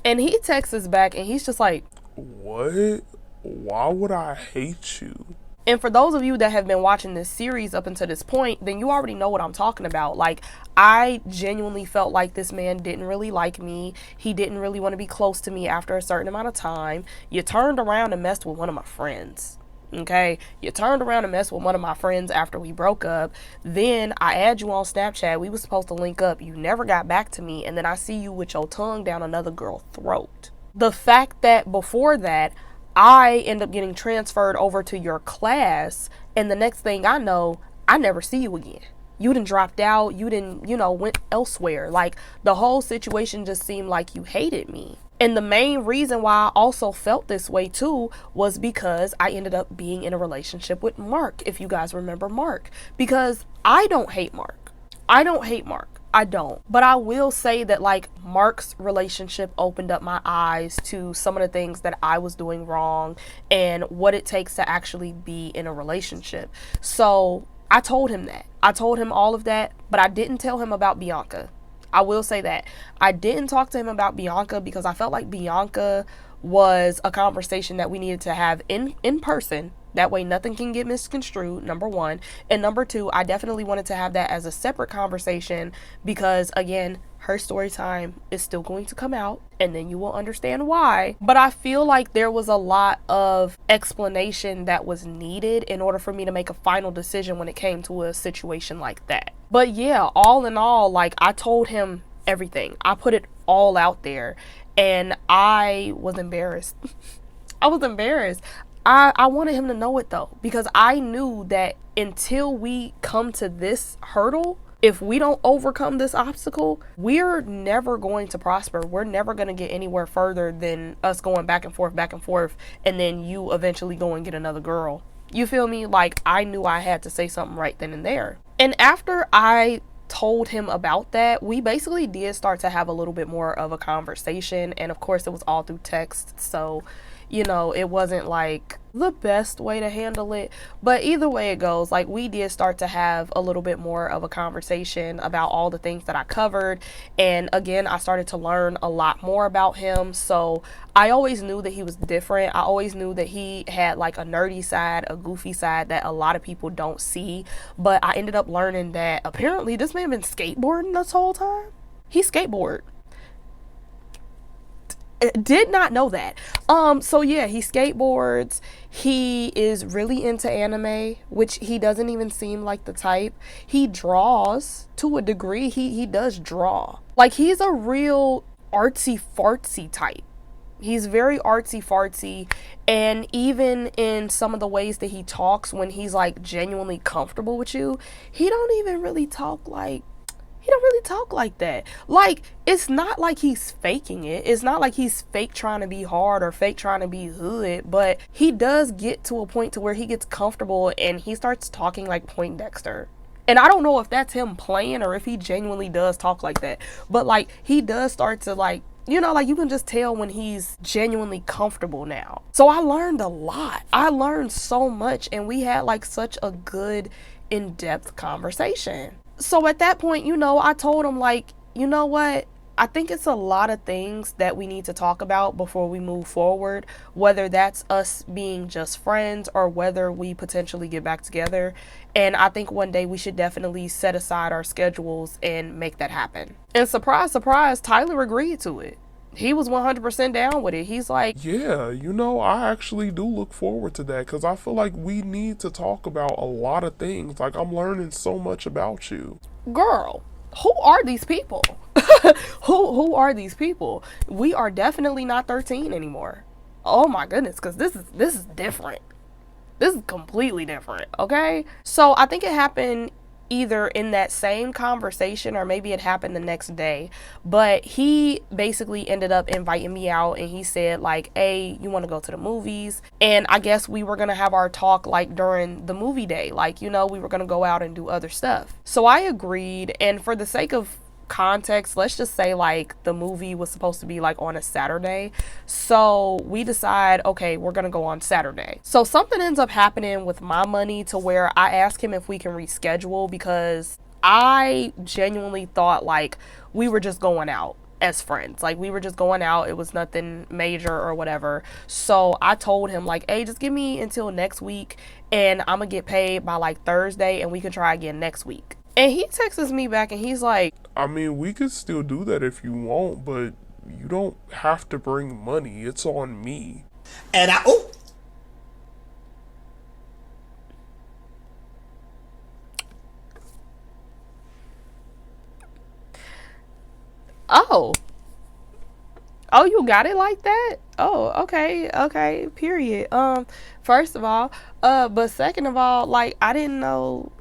And he texts us back and he's just like, what? Why would I hate you? And for those of you that have been watching this series up until this point, then you already know what I'm talking about. Like, I genuinely felt like this man didn't really like me. He didn't really want to be close to me after a certain amount of time. You turned around and messed with one of my friends. Okay? You turned around and messed with one of my friends after we broke up. Then I add you on Snapchat. We were supposed to link up. You never got back to me. And then I see you with your tongue down another girl's throat. The fact that before that, I end up getting transferred over to your class, and the next thing I know, I never see you again. You done dropped out, you done, went elsewhere. Like, the whole situation just seemed like you hated me. And the main reason why I also felt this way too was because I ended up being in a relationship with Mark, if you guys remember Mark. Because I don't hate Mark. I don't hate Mark. I don't. But I will say that like Mark's relationship opened up my eyes to some of the things that I was doing wrong and what it takes to actually be in a relationship. So I told him that. I told him all of that, but I didn't tell him about Bianca. I will say that. I didn't talk to him about Bianca because I felt like Bianca was a conversation that we needed to have in person. That way nothing can get misconstrued, number one. And number two, I definitely wanted to have that as a separate conversation because, again, her story time is still going to come out and then you will understand why. But I feel like there was a lot of explanation that was needed in order for me to make a final decision when it came to a situation like that. But yeah, all in all, like I told him everything. I put it all out there and I was embarrassed. I was embarrassed. I wanted him to know it though, because I knew that until we come to this hurdle, if we don't overcome this obstacle, we're never going to prosper. We're never going to get anywhere further than us going back and forth, and then you eventually go and get another girl. You feel me? Like, I knew I had to say something right then and there. And after I told him about that, we basically did start to have a little bit more of a conversation. And of course, it was all through text. So, you know, it wasn't like the best way to handle it, but either way it goes, like we did start to have a little bit more of a conversation about all the things that I covered. And again, I started to learn a lot more about him. So I always knew that he was different. I always knew that he had like a nerdy side, a goofy side that a lot of people don't see. But I ended up learning that apparently this man been skateboarding this whole time. He skateboarded. Did not know that. So yeah, he skateboards. He is really into anime, which he doesn't even seem like the type. He draws to a degree. He does draw. Like, he's a real artsy fartsy type. He's very artsy fartsy, and even in some of the ways that he talks when he's like genuinely comfortable with you, he don't even really talk like that. Like, it's not like he's faking it. It's not like he's fake trying to be hard or fake trying to be hood, but he does get to a point to where he gets comfortable and he starts talking like Poindexter. And I don't know if that's him playing or if he genuinely does talk like that, but like he does start to like, you know, like you can just tell when he's genuinely comfortable now. So I learned a lot. I learned so much, and we had like such a good in-depth conversation. So at that point, you know, I told him like, you know what? I think it's a lot of things that we need to talk about before we move forward, whether that's us being just friends or whether we potentially get back together. And I think one day we should definitely set aside our schedules and make that happen. And surprise, surprise, Tyler agreed to it. He was 100% down with it. He's like, yeah, you know, I actually do look forward to that because I feel like we need to talk about a lot of things. Like, I'm learning so much about you. Girl, who are these people? Who are these people? We are definitely not 13 anymore. Oh my goodness, because this is different. This is completely different, okay? So I think it happened either in that same conversation or maybe it happened the next day, but he basically ended up inviting me out and he said like, hey, you want to go to the movies? And I guess we were gonna have our talk like during the movie day, like, you know, we were gonna go out and do other stuff. So I agreed, and for the sake of context, let's just say like the movie was supposed to be like on a Saturday, so we decide, okay, we're gonna go on Saturday. So something ends up happening with my money to where I ask him if we can reschedule, because I genuinely thought like we were just going out as friends, like we were just going out, it was nothing major or whatever. So I told him like, hey, just give me until next week and I'm gonna get paid by like Thursday and we can try again next week. And he texts me back and he's like, I mean, we could still do that if you want, but you don't have to bring money. It's on me. And Oh, you got it like that? Oh, okay, period. First of all, but second of all, like, I didn't know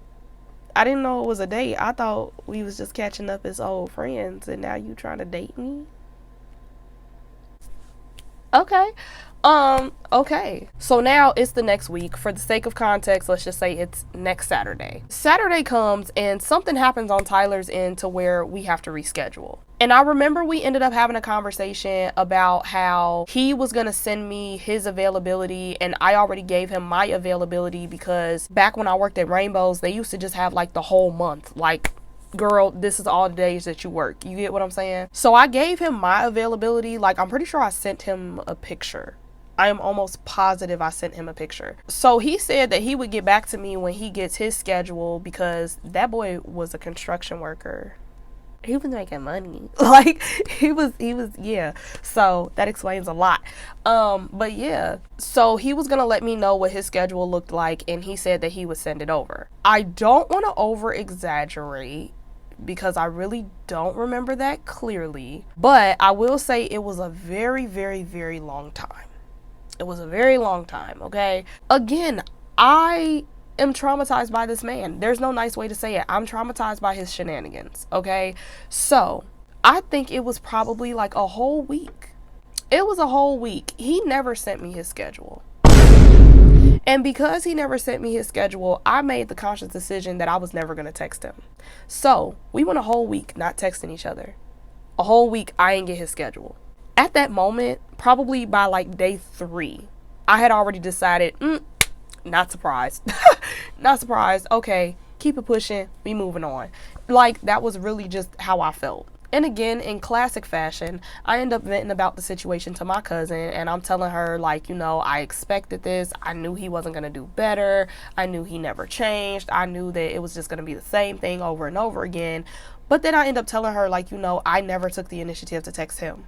it was a date. I thought we was just catching up as old friends, and now you trying to date me? Okay. Okay. So now it's the next week. For the sake of context, let's just say it's next Saturday. Saturday comes and something happens on Tyler's end to where we have to reschedule. And I remember we ended up having a conversation about how he was going to send me his availability, and I already gave him my availability because back when I worked at Rainbows, they used to just have like the whole month. Like, girl, this is all the days that you work. You get what I'm saying? So I gave him my availability. Like, I'm pretty sure I sent him a picture. I am almost positive I sent him a picture. So he said that he would get back to me when he gets his schedule, because that boy was a construction worker. He was making money. Like, he was, yeah. So that explains a lot. But yeah, so he was gonna let me know what his schedule looked like, and he said that he would send it over. I don't want to over exaggerate because I really don't remember that clearly, but I will say it was a very, very, very long time. It was a very long time, okay? Again, I am traumatized by this man. There's no nice way to say it. I'm traumatized by his shenanigans, okay? So, I think it was probably like a whole week. It was a whole week. He never sent me his schedule. And because he never sent me his schedule, I made the conscious decision that I was never going to text him. So, we went a whole week not texting each other. A whole week, I didn't get his schedule. At that moment, probably by like day 3, I had already decided, not surprised. Not surprised. Okay, keep it pushing. We moving on. Like, that was really just how I felt. And again, in classic fashion, I end up venting about the situation to my cousin, and I'm telling her, like, you know, I expected this. I knew he wasn't going to do better. I knew he never changed. I knew that it was just going to be the same thing over and over again. But then I end up telling her, like, you know, I never took the initiative to text him.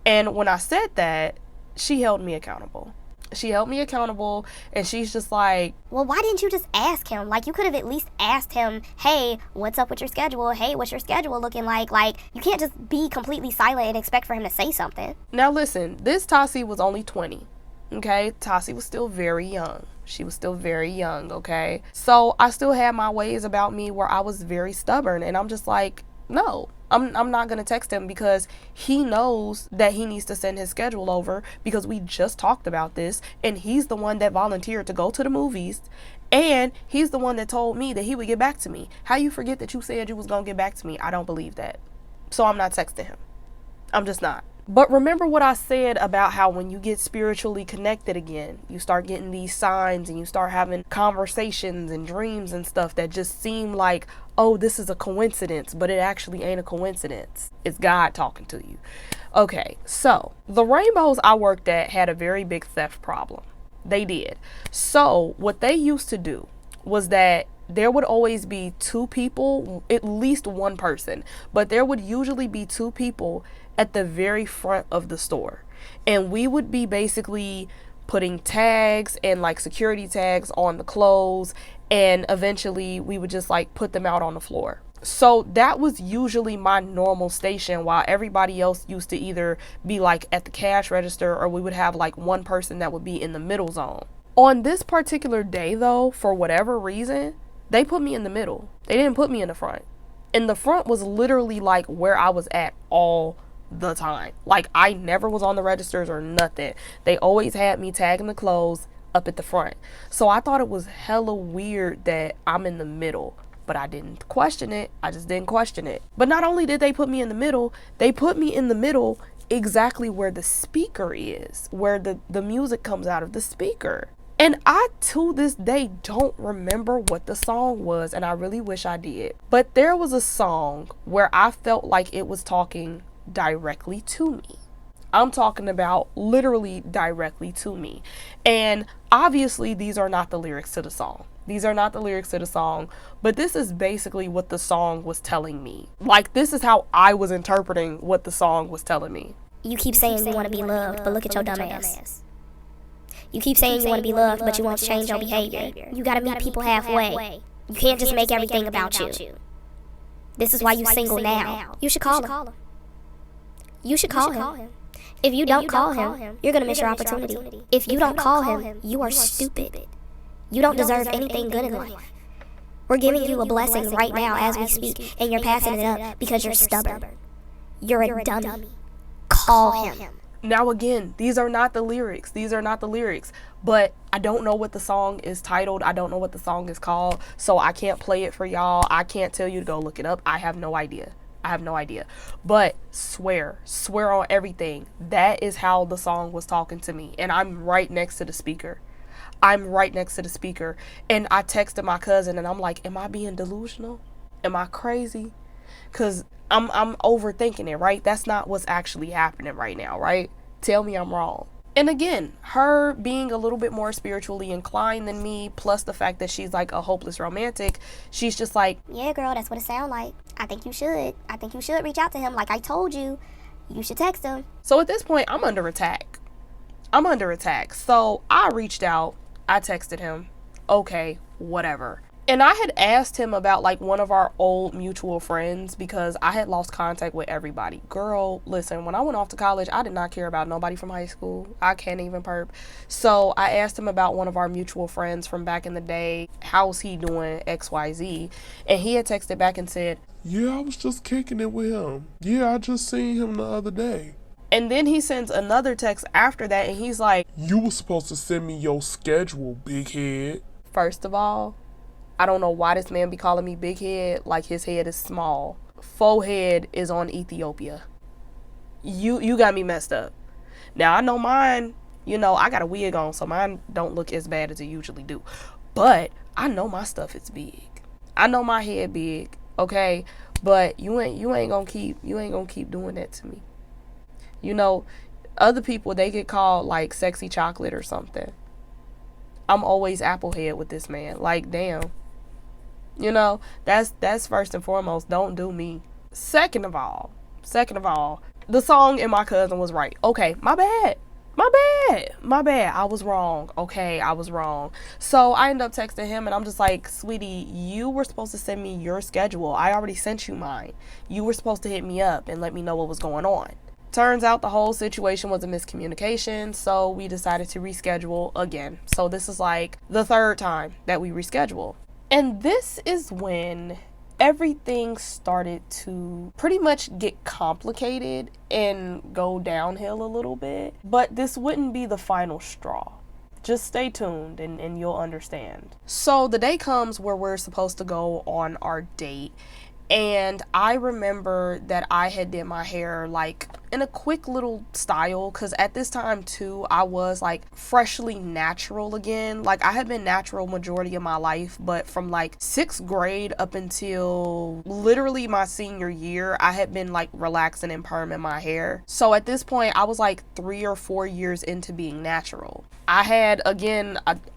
And when I said that, she held me accountable. She held me accountable, and she's just like, well, why didn't you just ask him? Like, you could have at least asked him, hey, what's up with your schedule? Hey, what's your schedule looking like? Like, you can't just be completely silent and expect for him to say something. Now listen, this Tasi was only 20, okay? Tasi was still very young. She was still very young, okay? So I still had my ways about me where I was very stubborn, and I'm just like, no, I'm not going to text him, because he knows that he needs to send his schedule over, because we just talked about this, and he's the one that volunteered to go to the movies, and he's the one that told me that he would get back to me. How you forget that you said you was going to get back to me? I don't believe that. So I'm not texting him. I'm just not. But remember what I said about how when you get spiritually connected again, you start getting these signs and you start having conversations and dreams and stuff that just seem like, oh, this is a coincidence, but it actually ain't a coincidence. It's God talking to you. Okay, so the Rainbows I worked at had a very big theft problem. They did. So what they used to do was that there would always be 2 people, at least one person, but there would usually be 2 people at the very front of the store. And we would be basically putting tags and like security tags on the clothes, and eventually we would just like put them out on the floor. So that was usually my normal station, while everybody else used to either be like at the cash register, or we would have like one person that would be in the middle zone. On this particular day though, for whatever reason, they put me in the middle. They didn't put me in the front. And the front was literally like where I was at all the time. Like, I never was on the registers or nothing. They always had me tagging the clothes up at the front. So I thought it was hella weird that I'm in the middle, but I didn't question it. I just didn't question it. But not only did they put me in the middle, they put me in the middle exactly where the speaker is, where the music comes out of the speaker. And I, to this day, don't remember what the song was, and I really wish I did. But there was a song where I felt like it was talking directly to me. I'm talking about literally directly to me. And obviously, these are not the lyrics to the song. These are not the lyrics to the song, but this is basically what the song was telling me. Like, this is how I was interpreting what the song was telling me. You keep saying you want to be loved, but look at your dumb ass. You keep saying you want to be loved, but you won't change your behavior. You gotta meet people halfway. You can't just make everything about you. This is why you single now. You should call him. You should call him. If you don't call him, you're gonna miss your opportunity. If you don't call him, you are stupid. You don't deserve anything good in life. We're giving you a blessing right now as we speak, and you're passing it up because you're stubborn. You're a dummy. Call him. Now again, these are not the lyrics. These are not the lyrics. But I don't know what the song is titled. I don't know what the song is called. So I can't play it for y'all. I can't tell you to go look it up. I have no idea. I have no idea. But swear on everything. That is how the song was talking to me. And I'm right next to the speaker. I'm right next to the speaker. And I texted my cousin and I'm like, am I being delusional? Am I crazy? Because I'm overthinking it, right? That's not what's actually happening right now, right? Tell me I'm wrong. And again, her being a little bit more spiritually inclined than me, plus the fact that she's like a hopeless romantic, she's just like, Yeah, girl, that's what it sounds like. I think you should reach out to him. Like I told you, you should text him. So at this point, I'm under attack. So I reached out. I texted him. Okay, whatever. And I had asked him about like one of our old mutual friends because I had lost contact with everybody. Girl, listen, when I went off to college, I did not care about nobody from high school. I can't even perp. So I asked him about one of our mutual friends from back in the day. How's he doing? XYZ. And he had texted back and said, Yeah, I was just kicking it with him. Yeah, I just seen him the other day. And then he sends another text after that and he's like, You were supposed to send me your schedule, big head. First of all, I don't know why this man be calling me big head like his head is small. Forehead is on Ethiopia. You got me messed up. Now I know mine, I got a wig on, so mine don't look as bad as it usually do. But I know my stuff is big. I know my head big, okay? But you ain't gonna keep doing that to me. Other people, they get called like sexy chocolate or something. I'm always applehead with this man. Like, damn. That's first and foremost. Don't do me. Second of all, the song and my cousin was right. Okay, my bad. I was wrong. Okay, I was wrong. So I end up texting him and I'm just like, sweetie, you were supposed to send me your schedule. I already sent you mine. You were supposed to hit me up and let me know what was going on. Turns out the whole situation was a miscommunication, so we decided to reschedule again. So this is like the third time that we reschedule. And this is when everything started to pretty much get complicated and go downhill a little bit. But this wouldn't be the final straw. Just stay tuned and you'll understand. So the day comes where we're supposed to go on our date. And I remember that I had did my hair like in a quick little style because at this time too I was like freshly natural again. Like I had been natural majority of my life, but from like 6th grade up until literally my senior year I had been like relaxing and perming my hair. So at this point I was like 3 or 4 years into being natural. I had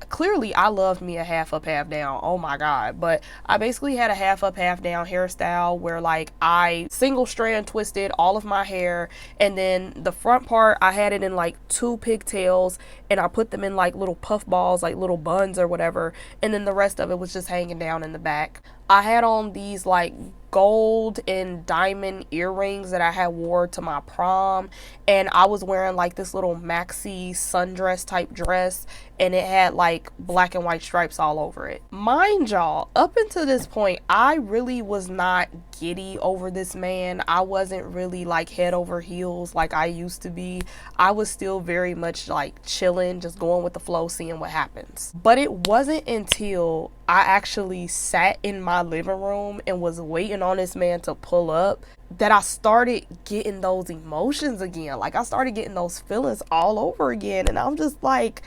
clearly I loved me a half up half down, oh my god, but I basically had a half up half down hairstyle where like I single strand twisted all of my hair, and then the front part I had it in like 2 pigtails and I put them in like little puff balls, like little buns or whatever, and then the rest of it was just hanging down in the back. I had on these like gold and diamond earrings that I had wore to my prom, and I was wearing like this little maxi sundress type dress, and it had like black and white stripes all over it. Mind y'all, up until this point I really was not giddy over this man. I wasn't really like head over heels like I used to be. I was still very much like chilling, just going with the flow, seeing what happens. But it wasn't until I actually sat in my living room and was waiting on this man to pull up that I started getting those emotions again. Like I started getting those feelings all over again, and I'm just like,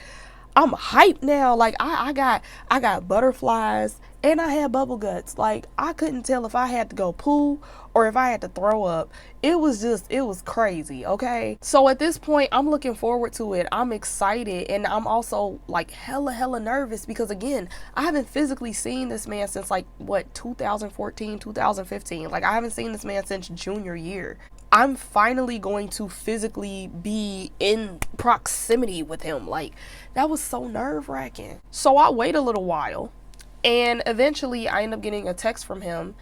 I'm hyped now. Like I got butterflies and I had bubble guts. Like I couldn't tell if I had to go poo or if I had to throw up. It was crazy, okay? So at this point, I'm looking forward to it. I'm excited, and I'm also like hella nervous because again, I haven't physically seen this man since like 2014, 2015. Like I haven't seen this man since junior year. I'm finally going to physically be in proximity with him. Like that was so nerve-wracking. So I wait a little while, and eventually I end up getting a text from him,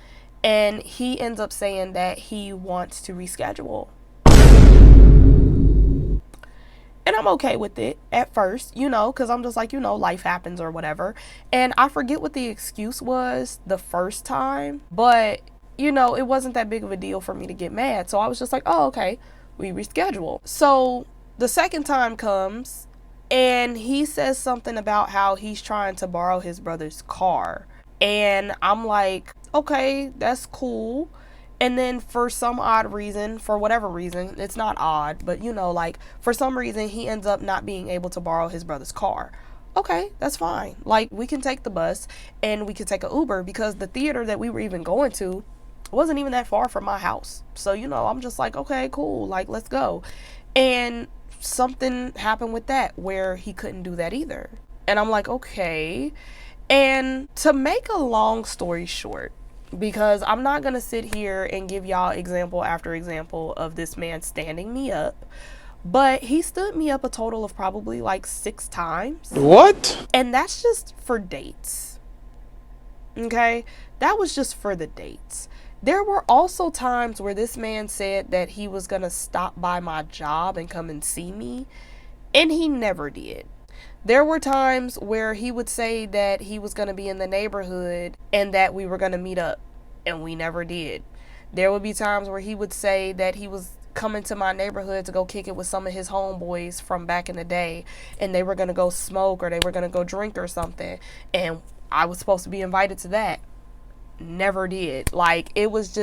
and he ends up saying that he wants to reschedule. And I'm okay with it at first, because I'm just like, life happens or whatever. And I forget what the excuse was the first time, but it wasn't that big of a deal for me to get mad. So I was just like, oh, okay, we reschedule. So The second time comes and he says something about how he's trying to borrow his brother's car. And I'm like, okay, that's cool. And then for some odd reason, for whatever reason, it's not odd, but you know, like for some reason he ends up not being able to borrow his brother's car. Okay, that's fine. Like, we can take the bus and we can take an Uber, because the theater that we were even going to wasn't even that far from my house. So, you know, I'm just like, okay, cool, like, let's go. And something happened with that where he couldn't do that either. And I'm like, okay. And to make a long story short, because I'm not going to sit here and give y'all example after example of this man standing me up, but he stood me up a total of probably like 6 times. What? And that's just for dates. Okay? That was just for the dates. There were also times where this man said that he was going to stop by my job and come and see me, and he never did. There were times where he would say that he was going to be in the neighborhood and that we were going to meet up, and we never did. There would be times where he would say that he was coming to my neighborhood to go kick it with some of his homeboys from back in the day, and they were going to go smoke or they were going to go drink or something, and I was supposed to be invited to that. Never did. Like, it was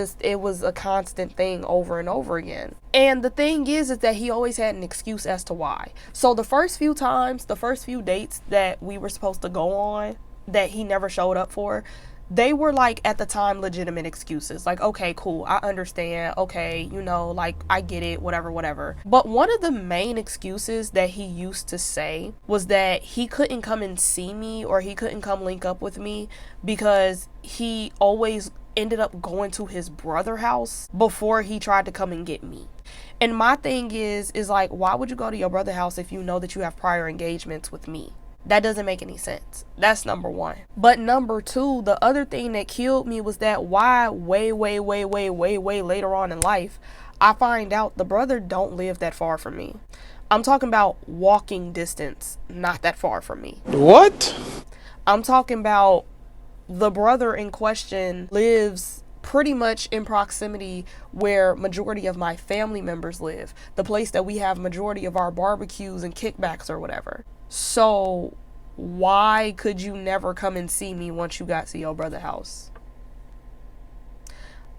a constant thing over and over again. And the thing is that he always had an excuse as to why. So the first few dates that we were supposed to go on that he never showed up for, they were like, at the time, legitimate excuses. Like, okay, cool, I understand. Okay, you know, like, I get it, whatever. But one of the main excuses that he used to say was that he couldn't come and see me, or he couldn't come link up with me because he always ended up going to his brother's house before he tried to come and get me. And my thing is like, why would you go to your brother's house if you know that you have prior engagements with me? That doesn't make any sense. That's number one. But number two, the other thing that killed me was that why way later on in life, I find out the brother don't live that far from me. I'm talking about walking distance, not that far from me. What? I'm talking about the brother in question lives pretty much in proximity where majority of my family members live. The place that we have majority of our barbecues and kickbacks or whatever. So why could you never come and see me once you got to your brother's house?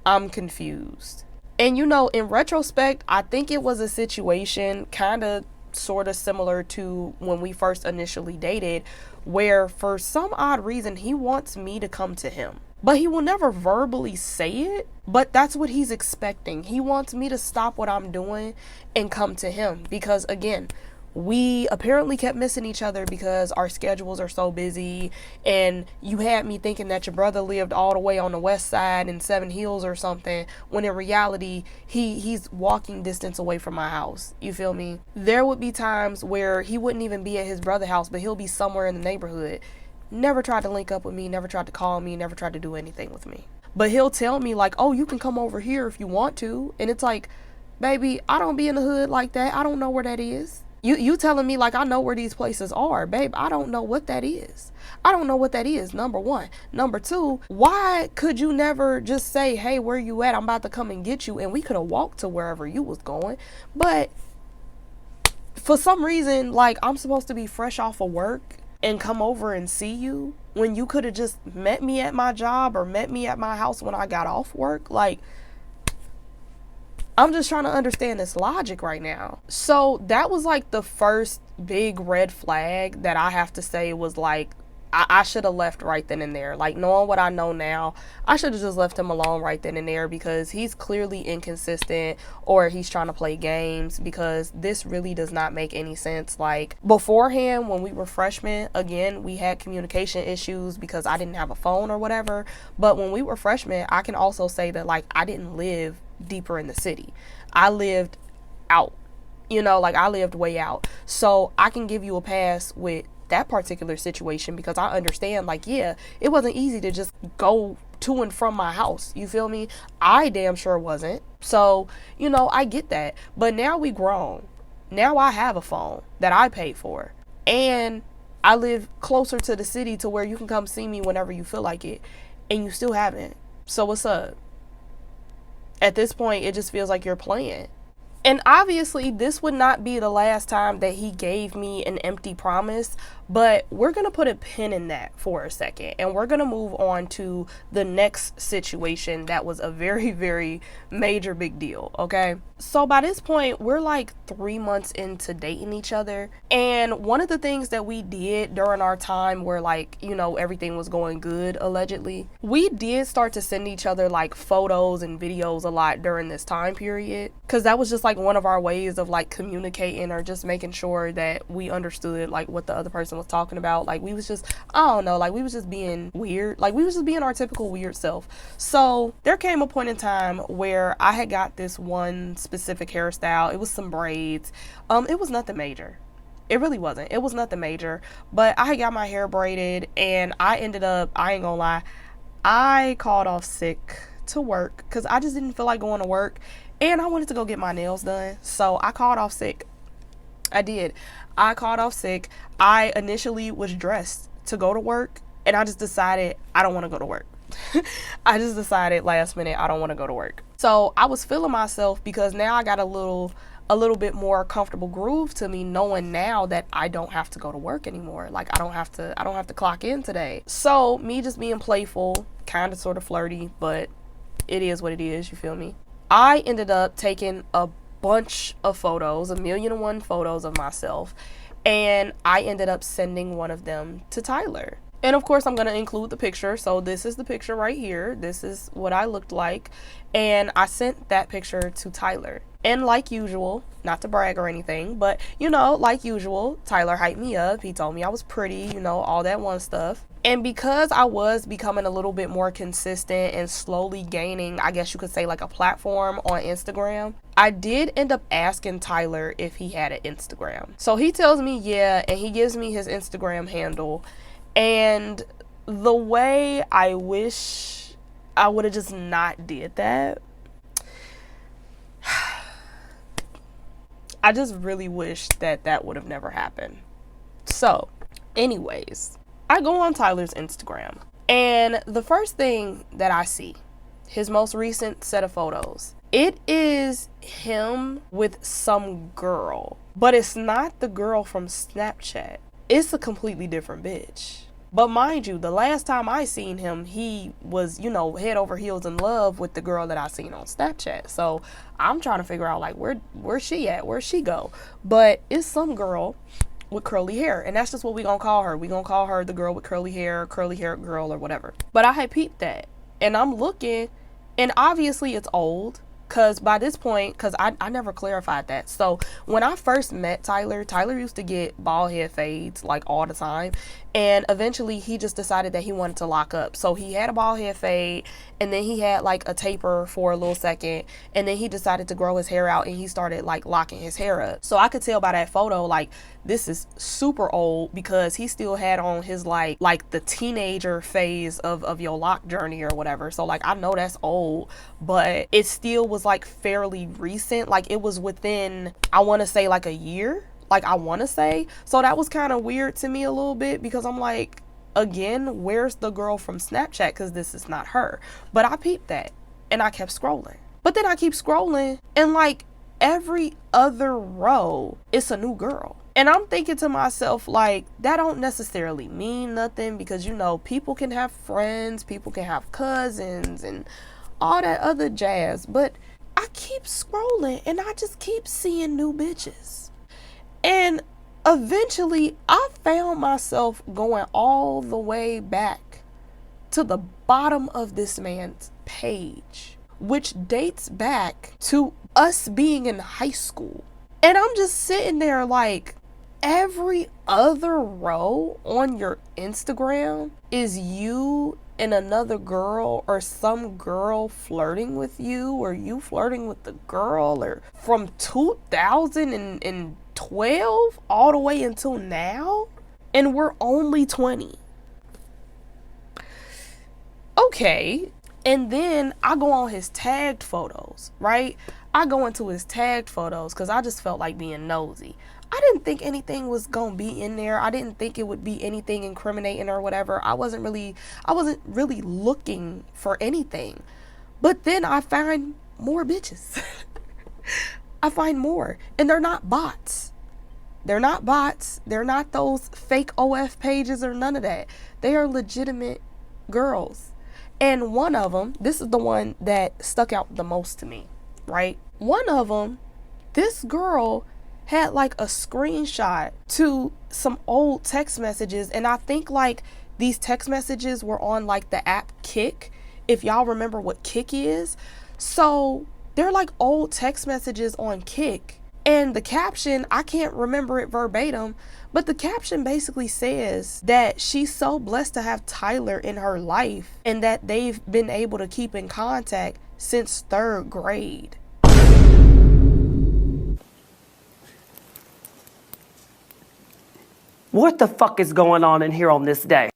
I'm confused. And you know, in retrospect, I think it was a situation kind of sort of similar to when we first initially dated, where for some odd reason he wants me to come to him. But he will never verbally say it, but that's what he's expecting. He wants me to stop what I'm doing and come to him because, again, we apparently kept missing each other because our schedules are so busy, and you had me thinking that your brother lived all the way on the west side in Seven Hills or something, when in reality he's walking distance away from my house. You feel me? There would be times where he wouldn't even be at his brother's house, but he'll be somewhere in the neighborhood. Never tried to link up with me, never tried to call me, never tried to do anything with me. But he'll tell me like, oh, you can come over here if you want to. And it's like, baby, I don't be in the hood like that. I don't know where that is. You telling me like I know where these places are, babe. I don't know what that is. I don't know what that is, number one. Number two, why could you never just say, hey, where you at? I'm about to come and get you. And we could have walked to wherever you was going. But for some reason, like, I'm supposed to be fresh off of work and come over and see you when you could have just met me at my job or met me at my house when I got off work. Like, I'm just trying to understand this logic right now. So that was like the first big red flag that I have to say was like, I should have left right then and there. Like, knowing what I know now, I should have just left him alone right then and there, because he's clearly inconsistent, or he's trying to play games, because this really does not make any sense. Like, beforehand, when we were freshmen, again, we had communication issues because I didn't have a phone or whatever. But when we were freshmen, I can also say that, like, I didn't live deeper in the city. I lived out, you know, like I lived way out. So I can give you a pass with that particular situation, because I understand, like, yeah, it wasn't easy to just go to and from my house. You feel me? I damn sure wasn't. So, you know, I get that. But now we grown. Now I have a phone that I pay for. And I live closer to the city to where you can come see me whenever you feel like it. And you still haven't. So what's up? At this point, it just feels like you're playing. And obviously, this would not be the last time that he gave me an empty promise, but we're going to put a pin in that for a second, and we're going to move on to the next situation that was a very, very major big deal, okay? So by this point, we're like 3 months into dating each other, and one of the things that we did during our time where, like, you know, everything was going good, allegedly, we did start to send each other like photos and videos a lot during this time period, because that was just like one of our ways of like communicating or just making sure that we understood like what the other person was talking about. Like we was just, I don't know, like we was just being weird, like we was just being our typical weird self. So there came a point in time where I had got this one specific hairstyle. It was some braids. It was nothing major. It really wasn't. It was nothing major, but I had got my hair braided, and I ended up, I ain't gonna lie, I called off sick to work because I just didn't feel like going to work, and I wanted to go get my nails done. So I called off sick. I did. I called off sick. I initially was dressed to go to work, and I just decided I don't want to go to work. I just decided last minute I don't want to go to work. So I was feeling myself because now I got a little bit more comfortable groove to me, knowing now that I don't have to go to work anymore. Like I don't have to clock in today. So me just being playful, kind of sort of flirty, but it is what it is, you feel me? I ended up taking a bunch of photos, 1,000,001 photos of myself, and I ended up sending one of them to Tyler. And of course I'm going to include the picture. So this is the picture right here. This is what I looked like, and I sent that picture to Tyler. And like usual, not to brag or anything, but you know, like usual, Tyler hyped me up. He told me I was pretty, you know, all that one stuff. And because I was becoming a little bit more consistent and slowly gaining, I guess you could say, like a platform on Instagram, I did end up asking Tyler if he had an Instagram. So he tells me yeah, and he gives me his Instagram handle. And the way I wish I would have just not did that, I just really wish that that would have never happened. So anyways, I go on Tyler's Instagram, and the first thing that I see, his most recent set of photos, it is him with some girl, but it's not the girl from Snapchat. It's a completely different bitch. But mind you, the last time I seen him, he was, you know, head over heels in love with the girl that I seen on Snapchat. So I'm trying to figure out, like, where's she at? Where'd she go? But it's some girl with curly hair, and that's just what we gonna call her. We gonna call her the girl with curly hair girl, or whatever. But I had peeped that, and I'm looking, and obviously it's old. Because by this point, because I never clarified that. So when I first met Tyler used to get bald head fades like all the time. And eventually he just decided that he wanted to lock up. So he had a bald head fade, and then he had like a taper for a little second. And then he decided to grow his hair out, and he started like locking his hair up. So I could tell by that photo, like, this is super old, because he still had on his like the teenager phase of your lock journey or whatever. So like I know that's old, but it still was like fairly recent. Like it was within, I want to say, like a year, like I want to say. So that was kind of weird to me a little bit, because I'm like, again, where's the girl from Snapchat? Because this is not her. But I peeped that, and I kept scrolling. But then I keep scrolling, and like every other row, it's a new girl. And I'm thinking to myself, like, that don't necessarily mean nothing, because, you know, people can have friends, people can have cousins, and all that other jazz. But I keep scrolling, and I just keep seeing new bitches. And eventually, I found myself going all the way back to the bottom of this man's page, which dates back to us being in high school. And I'm just sitting there like, every other row on your Instagram is you and another girl, or some girl flirting with you, or you flirting with the girl, or from 2012 all the way until now, and we're only 20. Okay. And then I go on his tagged photos, right? I go into his tagged photos because I just felt like being nosy. I didn't think anything was gonna be in there. I didn't think it would be anything incriminating or whatever. I wasn't really looking for anything. But then I find more bitches. I find more. And they're not bots. They're not bots. They're not those fake OF pages or none of that. They are legitimate girls. And one of them, this is the one that stuck out the most to me, right? One of them, this girl had like a screenshot to some old text messages. And I think like these text messages were on like the app Kik, if y'all remember what Kik is. So they're like old text messages on Kik. And the caption, I can't remember it verbatim, but the caption basically says that she's so blessed to have Tyler in her life and that they've been able to keep in contact since 3rd grade. What the fuck is going on in here on this day?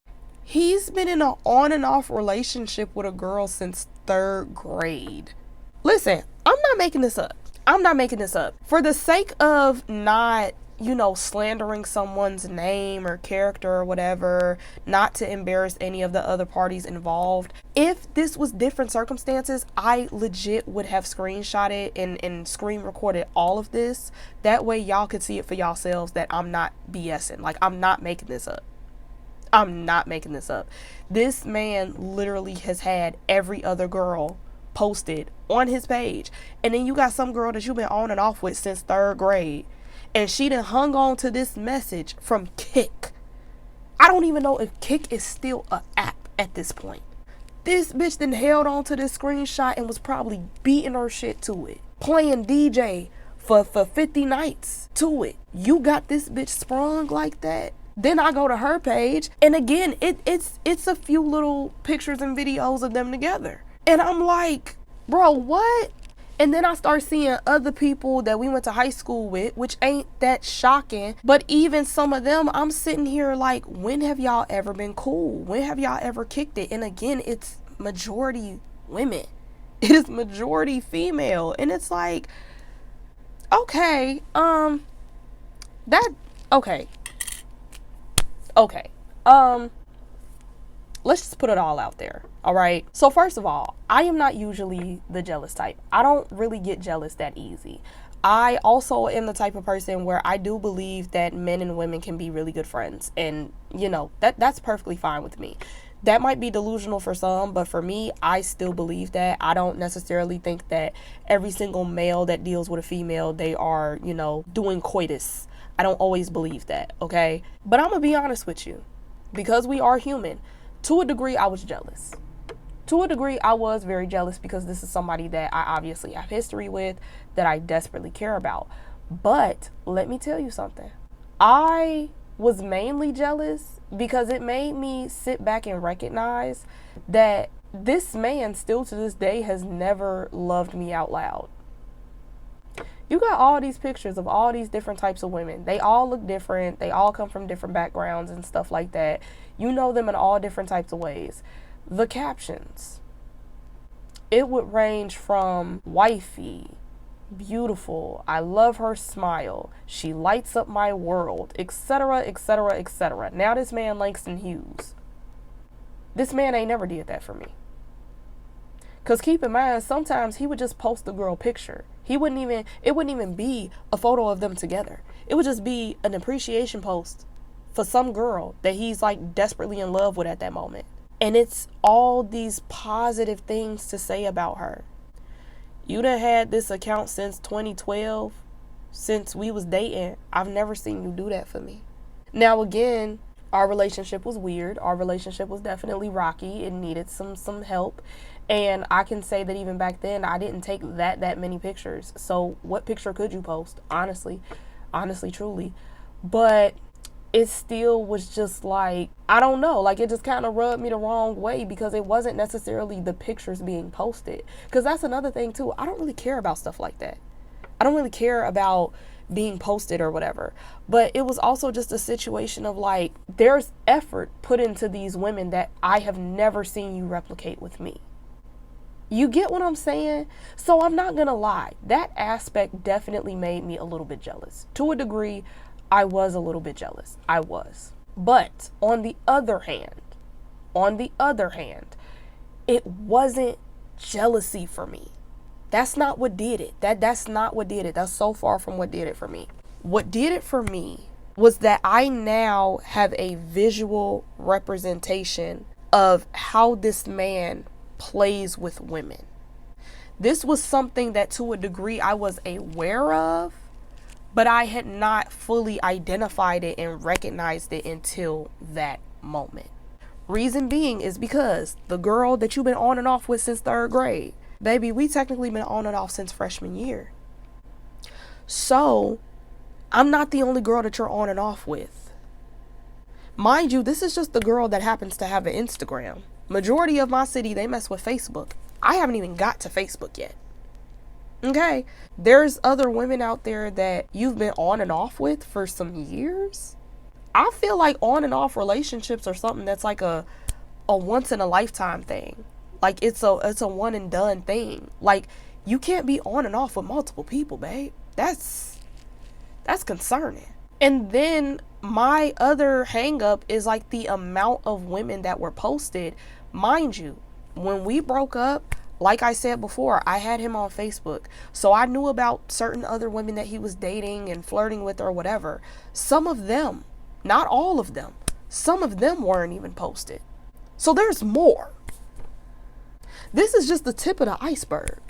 He's been in an on and off relationship with a girl since 3rd grade. Listen, I'm not making this up. I'm not making this up. For the sake of not, you know, slandering someone's name or character or whatever, not to embarrass any of the other parties involved, if this was different circumstances, I legit would have screenshotted and screen recorded all of this. That way y'all could see it for yourselves that I'm not BSing. Like, I'm not making this up. I'm not making this up. This man literally has had every other girl posted on his page, and then you got some girl that you've been on and off with since 3rd grade, and she done hung on to this message from Kik. I don't even know if Kik is still an app at this point. This bitch then held on to this screenshot and was probably beating her shit to it, playing DJ for 50 nights to it. You got this bitch sprung like that. Then I go to her page, and again, it's a few little pictures and videos of them together. And I'm like, bro, what? And then I start seeing other people that we went to high school with, which ain't that shocking. But even some of them, I'm sitting here like, when have y'all ever been cool? When have y'all ever kicked it? And again, it's majority women. It is majority female. And it's like, okay, let's just put it all out there, all right? So first of all, I am not usually the jealous type. I don't really get jealous that easy. I also am the type of person where I do believe that men and women can be really good friends. And, you know, that's perfectly fine with me. That might be delusional for some, but for me, I still believe that. I don't necessarily think that every single male that deals with a female, they are, you know, doing coitus. I don't always believe that, okay? But I'm gonna be honest with you. Because we are human, to a degree, I was jealous. To a degree, I was very jealous because this is somebody that I obviously have history with, that I desperately care about. But let me tell you something. I was mainly jealous because it made me sit back and recognize that this man still to this day has never loved me out loud. You got all these pictures of all these different types of women. They all look different. They all come from different backgrounds and stuff like that. You know them in all different types of ways. The captions, it would range from wifey, beautiful, I love her smile, she lights up my world, etc., etc., etc. Now this man Langston Hughes. This man ain't never did that for me. Because keep in mind, sometimes he would just post the girl picture. It wouldn't even be a photo of them together. It would just be an appreciation post for some girl that he's like desperately in love with at that moment. And it's all these positive things to say about her. You done had this account since 2012, since we was dating. I've never seen you do that for me. Now again, our relationship was weird. Our relationship was definitely rocky. It needed some help. And I can say that even back then, I didn't take that many pictures. So what picture could you post? Honestly, truly. But it still was just like, I don't know, like it just kind of rubbed me the wrong way because it wasn't necessarily the pictures being posted. Because that's another thing too. I don't really care about stuff like that. I don't really care about being posted or whatever. But it was also just a situation of like, there's effort put into these women that I have never seen you replicate with me. You get what I'm saying? So I'm not gonna lie. That aspect definitely made me a little bit jealous. To a degree, I was a little bit jealous. I was. But on the other hand, it wasn't jealousy for me. That's not what did it. That's not what did it. That's so far from what did it for me. What did it for me was that I now have a visual representation of how this man plays with women. This was something that to a degree I was aware of, but I had not fully identified it and recognized it until that moment. Reason being is because the girl that you've been on and off with since 3rd grade, baby, we technically been on and off since freshman year. So I'm not the only girl that you're on and off with. Mind you, this is just the girl that happens to have an Instagram. Majority of my city, they mess with Facebook. I haven't even got to Facebook yet. Okay? There's other women out there that you've been on and off with for some years. I feel like on and off relationships are something that's like a once in a lifetime thing. Like it's a one and done thing. Like you can't be on and off with multiple people, babe. That's concerning. And then my other hang up is like the amount of women that were posted. Mind you, when we broke up, like I said before, I had him on Facebook. So I knew about certain other women that he was dating and flirting with or whatever. Some of them, not all of them, some of them weren't even posted. So there's more. This is just the tip of the iceberg.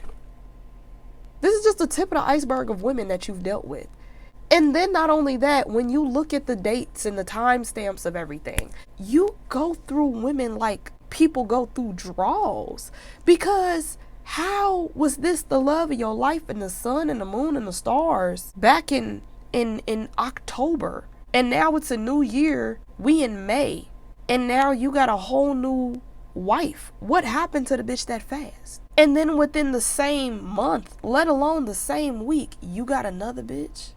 This is just the tip of the iceberg of women that you've dealt with. And then not only that, when you look at the dates and the timestamps of everything, you go through women like people go through draws. Because how was this the love of your life and the sun and the moon and the stars back in October? And now it's a new year, we in May, and now you got a whole new wife. What happened to the bitch that fast? And then within the same month, let alone the same week, you got another bitch?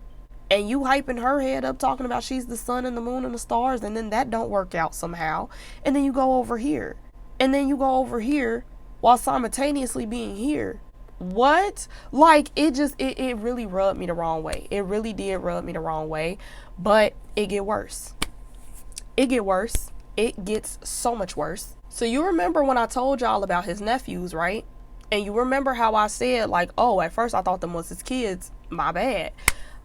And you hyping her head up talking about she's the sun and the moon and the stars, and then that don't work out somehow. And then you go over here. And then you go over here while simultaneously being here. What? Like, it really rubbed me the wrong way. It really did rub me the wrong way. But it get worse. It get worse. It gets so much worse. So you remember when I told y'all about his nephews, right? And you remember how I said, like, oh, at first I thought them was his kids. My bad.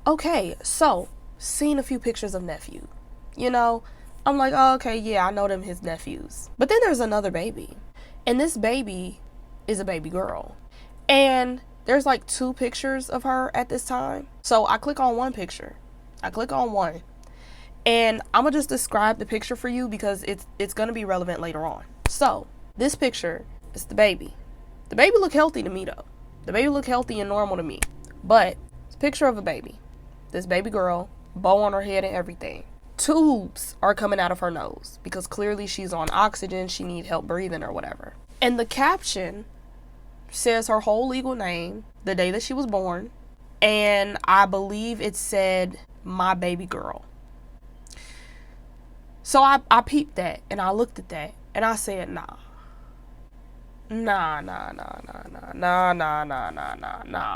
Okay, so seen a few pictures of nephew. You know, I'm like, oh, okay, yeah, I know them his nephews. But then there's another baby. And this baby is a baby girl. And there's like 2 pictures of her at this time. So I click on one picture. I click on one. And I'm going to just describe the picture for you because it's going to be relevant later on. So this picture is the baby. The baby look healthy to me though. The baby look healthy and normal to me. But it's a picture of a baby. This baby girl, bow on her head and everything. Tubes are coming out of her nose because clearly she's on oxygen. She needs help breathing or whatever. And the caption says her whole legal name, the day that she was born, and I believe it said my baby girl. So I peeped that and I looked at that and I said, nah,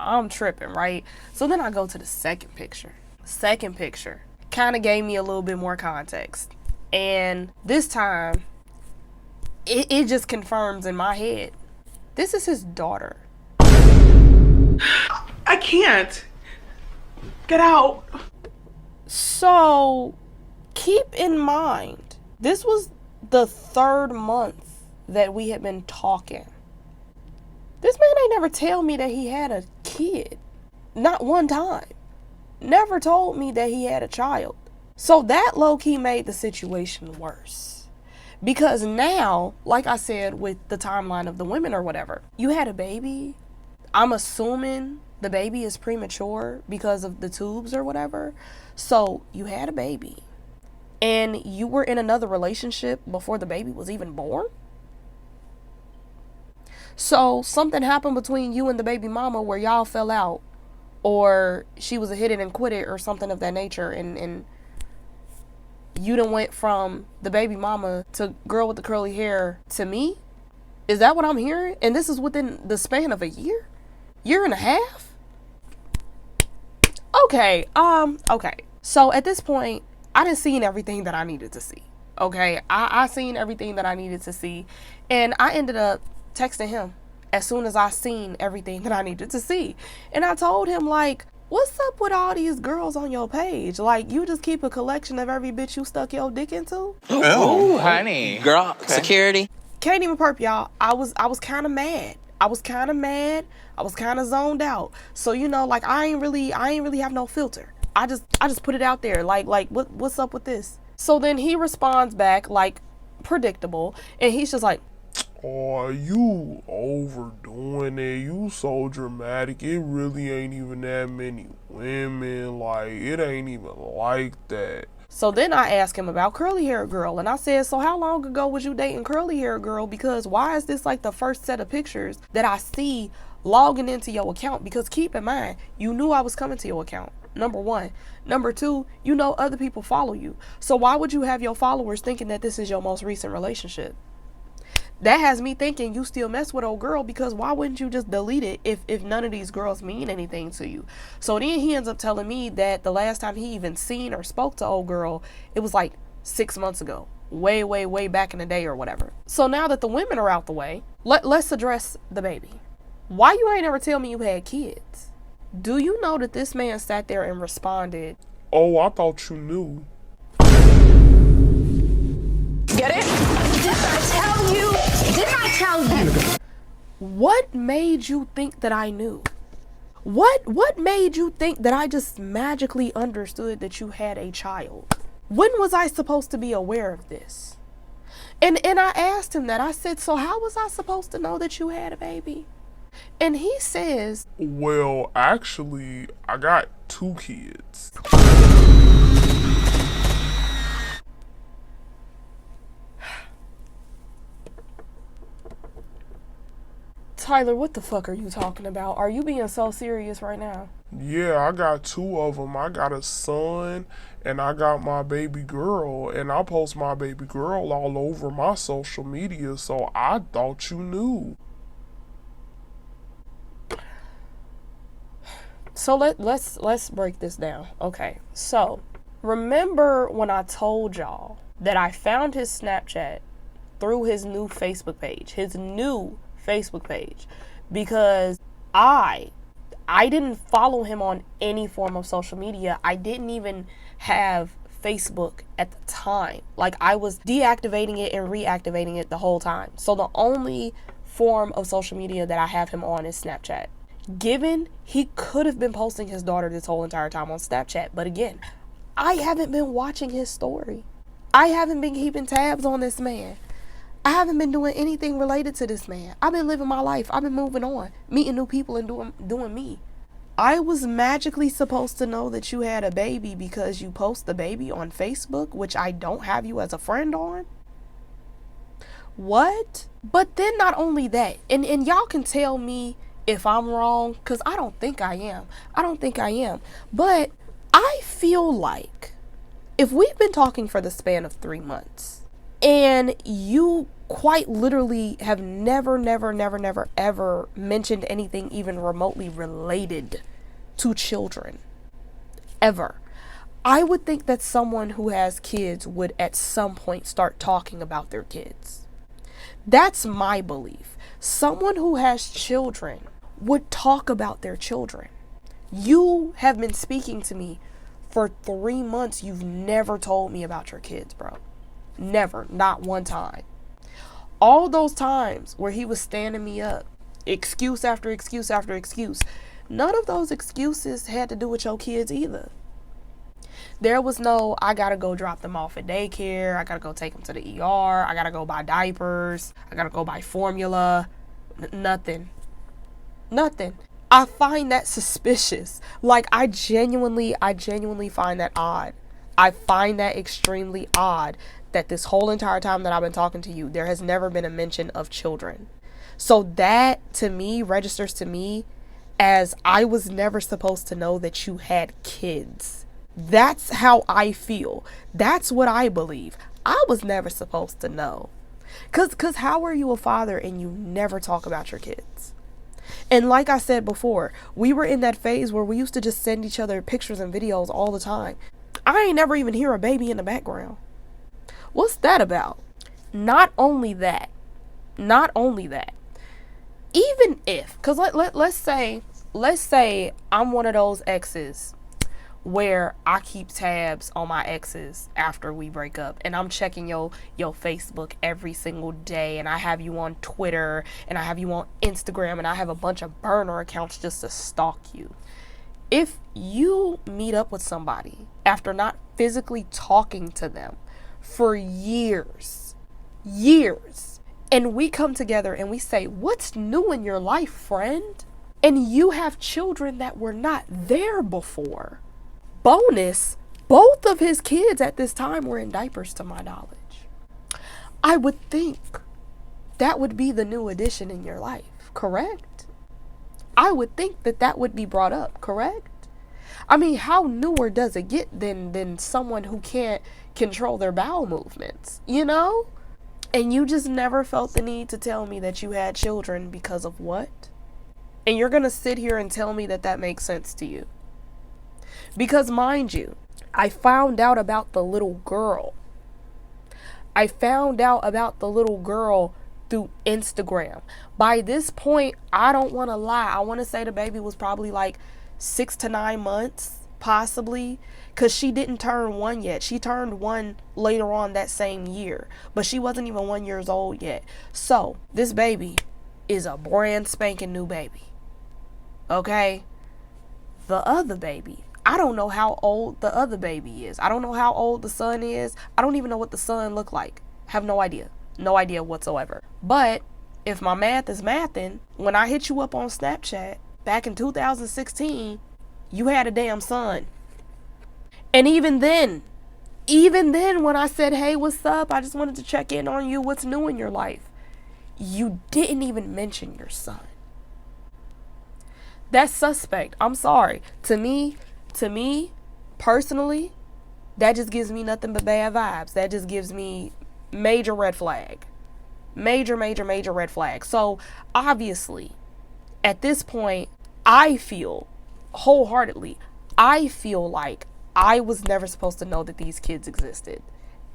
I'm tripping, right? So then I go to the second picture. Second picture kind of gave me a little bit more context. And this time, it just confirms in my head, this is his daughter. I can't. Get out. So, keep in mind, this was the 3rd month that we had been talking. This man ain't never tell me that he had a kid. Not one time. Never told me that he had a child. So that low-key made the situation worse. Because now, like I said with the timeline of the women or whatever, you had a baby. I'm assuming the baby is premature because of the tubes or whatever. So you had a baby. And you were in another relationship before the baby was even born? So something happened between you and the baby mama where y'all fell out, or she was a hit it and quit it or something of that nature, and you done went from the baby mama to girl with the curly hair to me? Is that what I'm hearing? And this is within the span of a year? Year and a half? Okay, okay. So at this point, I done seen everything that I needed to see. Okay, I seen everything that I needed to see, and I ended up texting him as soon as I seen everything that I needed to see. And I told him, like, what's up with all these girls on your page? Like, you just keep a collection of every bitch you stuck your dick into? Oh, honey. Girl, security. Can't even perp, y'all. I was kind of mad. I was kind of mad. I was kind of zoned out. So, you know, like, I ain't really have no filter. I just put it out there. Like what's up with this? So then he responds back, like, predictable, and he's just like, oh, you overdoing it. You so dramatic. It really ain't even that many women. Like, it ain't even like that. So then I asked him about curly hair girl, and I said, so how long ago was you dating curly hair girl? Because why is this like the first set of pictures that I see logging into your account? Because keep in mind, you knew I was coming to your account. Number one. Number two, you know other people follow you. So why would you have your followers thinking that this is your most recent relationship? That has me thinking you still mess with old girl, because why wouldn't you just delete it if none of these girls mean anything to you? So then he ends up telling me that the last time he even seen or spoke to old girl, it was like 6 months ago. Way back in the day or whatever. So now that the women are out the way, let's address the baby. Why you ain't ever tell me you had kids? Do you know that this man sat there and responded, oh, I thought you knew. Get it? Didn't I tell you? what made you think that I knew? What made you think that I just magically understood that you had a child? When was I supposed to be aware of this? And I asked him that. I said, so how was I supposed to know that you had a baby? And he says, well, actually, I got 2 kids. Tyler, what the fuck are you talking about? Are you being so serious right now? Yeah, I got 2 of them. I got a son and I got my baby girl, and I post my baby girl all over my social media, so I thought you knew. So let's break this down. Okay, so remember when I told y'all that I found his Snapchat through his new Facebook page, because I didn't follow him on any form of social media. I didn't even have Facebook at the time. Like, I was deactivating it and reactivating it the whole time. So the only form of social media that I have him on is Snapchat. Given he could have been posting his daughter this whole entire time on Snapchat, but again, I haven't been watching his story. I haven't been keeping tabs on this man. I haven't been doing anything related to this man. I've been living my life. I've been moving on, meeting new people and doing me. I was magically supposed to know that you had a baby because you post the baby on Facebook, which I don't have you as a friend on. What? But then not only that, and y'all can tell me if I'm wrong, because I don't think I am. But I feel like if we've been talking for the span of 3 months and you quite literally have never ever mentioned anything even remotely related to children, ever, I would think that someone who has kids would at some point start talking about their kids. That's my belief. Someone who has children would talk about their children. You have been speaking to me for 3 months. You've never told me about your kids, bro. Never. Not one time. All those times where he was standing me up, excuse after excuse after excuse, none of those excuses had to do with your kids either. There was no, I gotta go drop them off at daycare, I gotta go take them to the ER, I gotta go buy diapers, I gotta go buy formula. Nothing. I find that suspicious. Like, I genuinely find that odd. I find that extremely odd that this whole entire time that I've been talking to you, there has never been a mention of children. So that, to me, registers to me as I was never supposed to know that you had kids. That's how I feel. That's what I believe. I was never supposed to know. Cause how are you a father and you never talk about your kids? And like I said before, we were in that phase where we used to just send each other pictures and videos all the time. I ain't never even hear a baby in the background. What's that about? Not only that, even if, because let's say I'm one of those exes where I keep tabs on my exes after we break up, and I'm checking your Facebook every single day, and I have you on Twitter, and I have you on Instagram, and I have a bunch of burner accounts just to stalk you. If you meet up with somebody after not physically talking to them for years, and we come together and we say, what's new in your life, friend? And you have children that were not there before. Bonus, both of his kids at this time were in diapers, to my knowledge. I would think that would be the new addition in your life, correct? I would think that would be brought up, correct? I mean, how newer does it get than someone who can't control their bowel movements, you know? And you just never felt the need to tell me that you had children because of what? And you're gonna sit here and tell me that makes sense to you. Because mind you, I found out about the little girl. Through Instagram. By this point, I don't want to lie. I want to say the baby was probably like 6 to 9 months, possibly, because she didn't turn 1 yet. She turned 1 later on that same year, but she wasn't even 1 year old yet. So this baby is a brand spanking new baby. Okay? The other baby, I don't know how old the other baby is. I don't know how old the son is. I don't even know what the son looked like. Have no idea. No idea whatsoever. But if my math is mathing, when I hit you up on Snapchat back in 2016, you had a damn son. And even then when I said, hey, what's up? I just wanted to check in on you. What's new in your life? You didn't even mention your son. That's suspect. I'm sorry. To me, personally, that just gives me nothing but bad vibes. That just gives me major red flag. Major red flag. So obviously, at this point, I feel wholeheartedly, I feel like I was never supposed to know that these kids existed.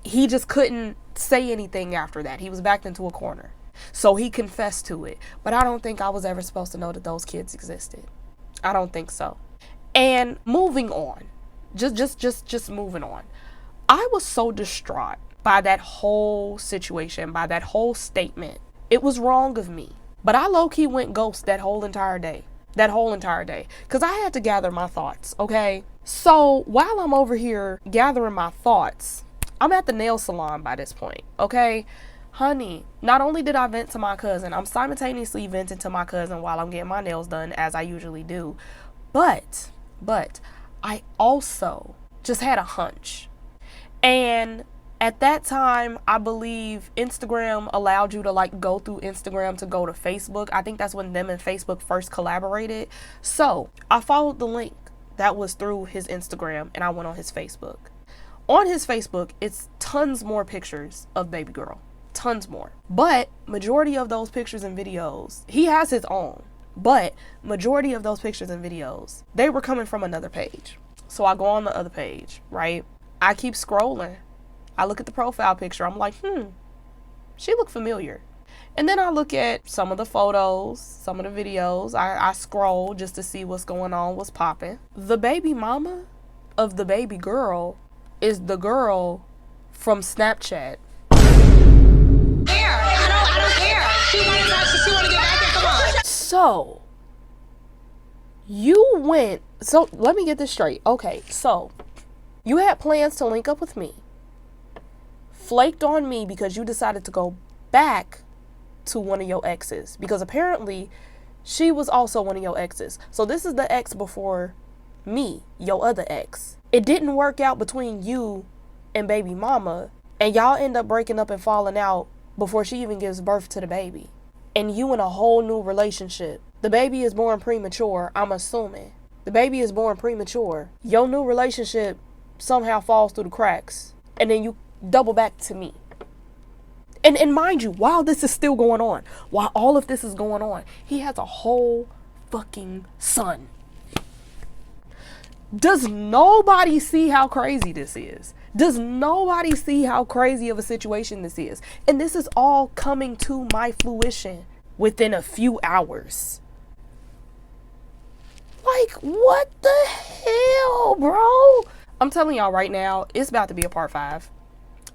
He just couldn't say anything after that. He was backed into a corner. So he confessed to it. But I don't think I was ever supposed to know that those kids existed. I don't think so. And moving on, just moving on. I was so distraught by that whole situation, by that whole statement. It was wrong of me. But I low-key went ghost that whole entire day. Because I had to gather my thoughts, okay? So while I'm over here gathering my thoughts, I'm at the nail salon by this point, okay? Honey, not only did I vent to my cousin, I'm simultaneously venting to my cousin while I'm getting my nails done, as I usually do. But I also just had a hunch. And at that time, I believe Instagram allowed you to like go through Instagram to go to Facebook. I think that's when them and Facebook first collaborated. So I followed the link that was through his Instagram and I went on his Facebook. On his Facebook, it's tons more pictures of baby girl. Tons more. But majority of those pictures and videos, he has his own. But majority of those pictures and videos, they were coming from another page. So I go on the other page, right? I keep scrolling. I look at the profile picture. I'm like, she look familiar. And then I look at some of the photos, some of the videos. I scroll just to see what's going on, what's popping. The baby mama of the baby girl is the girl from Snapchat. I don't care. She want to get back there. Come on. So, let me get this straight. Okay, so you had plans to link up with me. Flaked on me because you decided to go back to one of your exes. Because apparently, she was also one of your exes. So this is the ex before me, your other ex. It didn't work out between you and baby mama. And y'all end up breaking up and falling out before she even gives birth to the baby. And you in a whole new relationship. The baby is born premature, I'm assuming. The baby is born premature. Your new relationship somehow falls through the cracks. And then you double back to me. And mind you, while this is still going on, while all of this is going on, he has a whole fucking son. Does nobody see how crazy this is? Does nobody see how crazy of a situation this is? And this is all coming to my fruition within a few hours. Like, what the hell, bro? I'm telling y'all right now, it's about to be a part 5.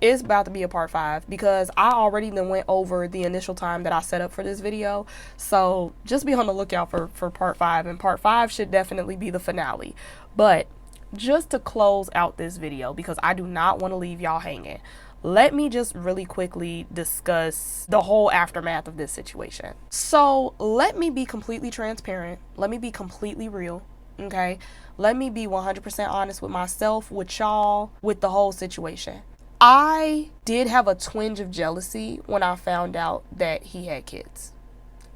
It's about to be a part 5 because I already then went over the initial time that I set up for this video. So just be on the lookout for part 5, and part 5 should definitely be the finale. But just to close out this video, because I do not want to leave y'all hanging, let me just really quickly discuss the whole aftermath of this situation. So let me be completely transparent. Let me be completely real. Okay. Let me be 100% honest with myself, with y'all, with the whole situation. I did have a twinge of jealousy when I found out that he had kids.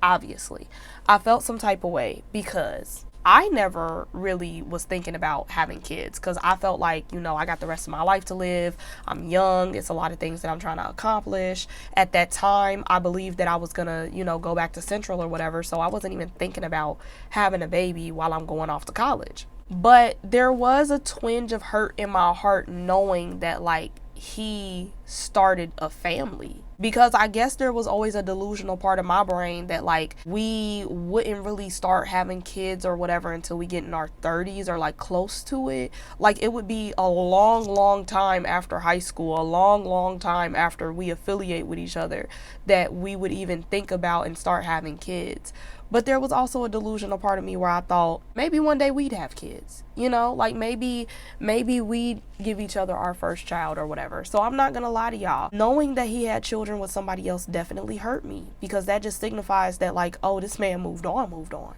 Obviously, I felt some type of way because I never really was thinking about having kids because I felt like, you know, I got the rest of my life to live. I'm young. It's a lot of things that I'm trying to accomplish. At that time, I believed that I was going to, you know, go back to Central or whatever. So I wasn't even thinking about having a baby while I'm going off to college. But there was a twinge of hurt in my heart knowing that, like, he started a family, because I guess there was always a delusional part of my brain that, like, we wouldn't really start having kids or whatever until we get in our 30s or like close to it. Like, it would be a long time after high school, a long time after we affiliate with each other, that we would even think about and start having kids. But there was also a delusional part of me where I thought maybe one day we'd have kids, you know, like maybe we'd give each other our first child or whatever. So I'm not going to lie to y'all. Knowing that he had children with somebody else definitely hurt me, because that just signifies that, like, oh, this man moved on,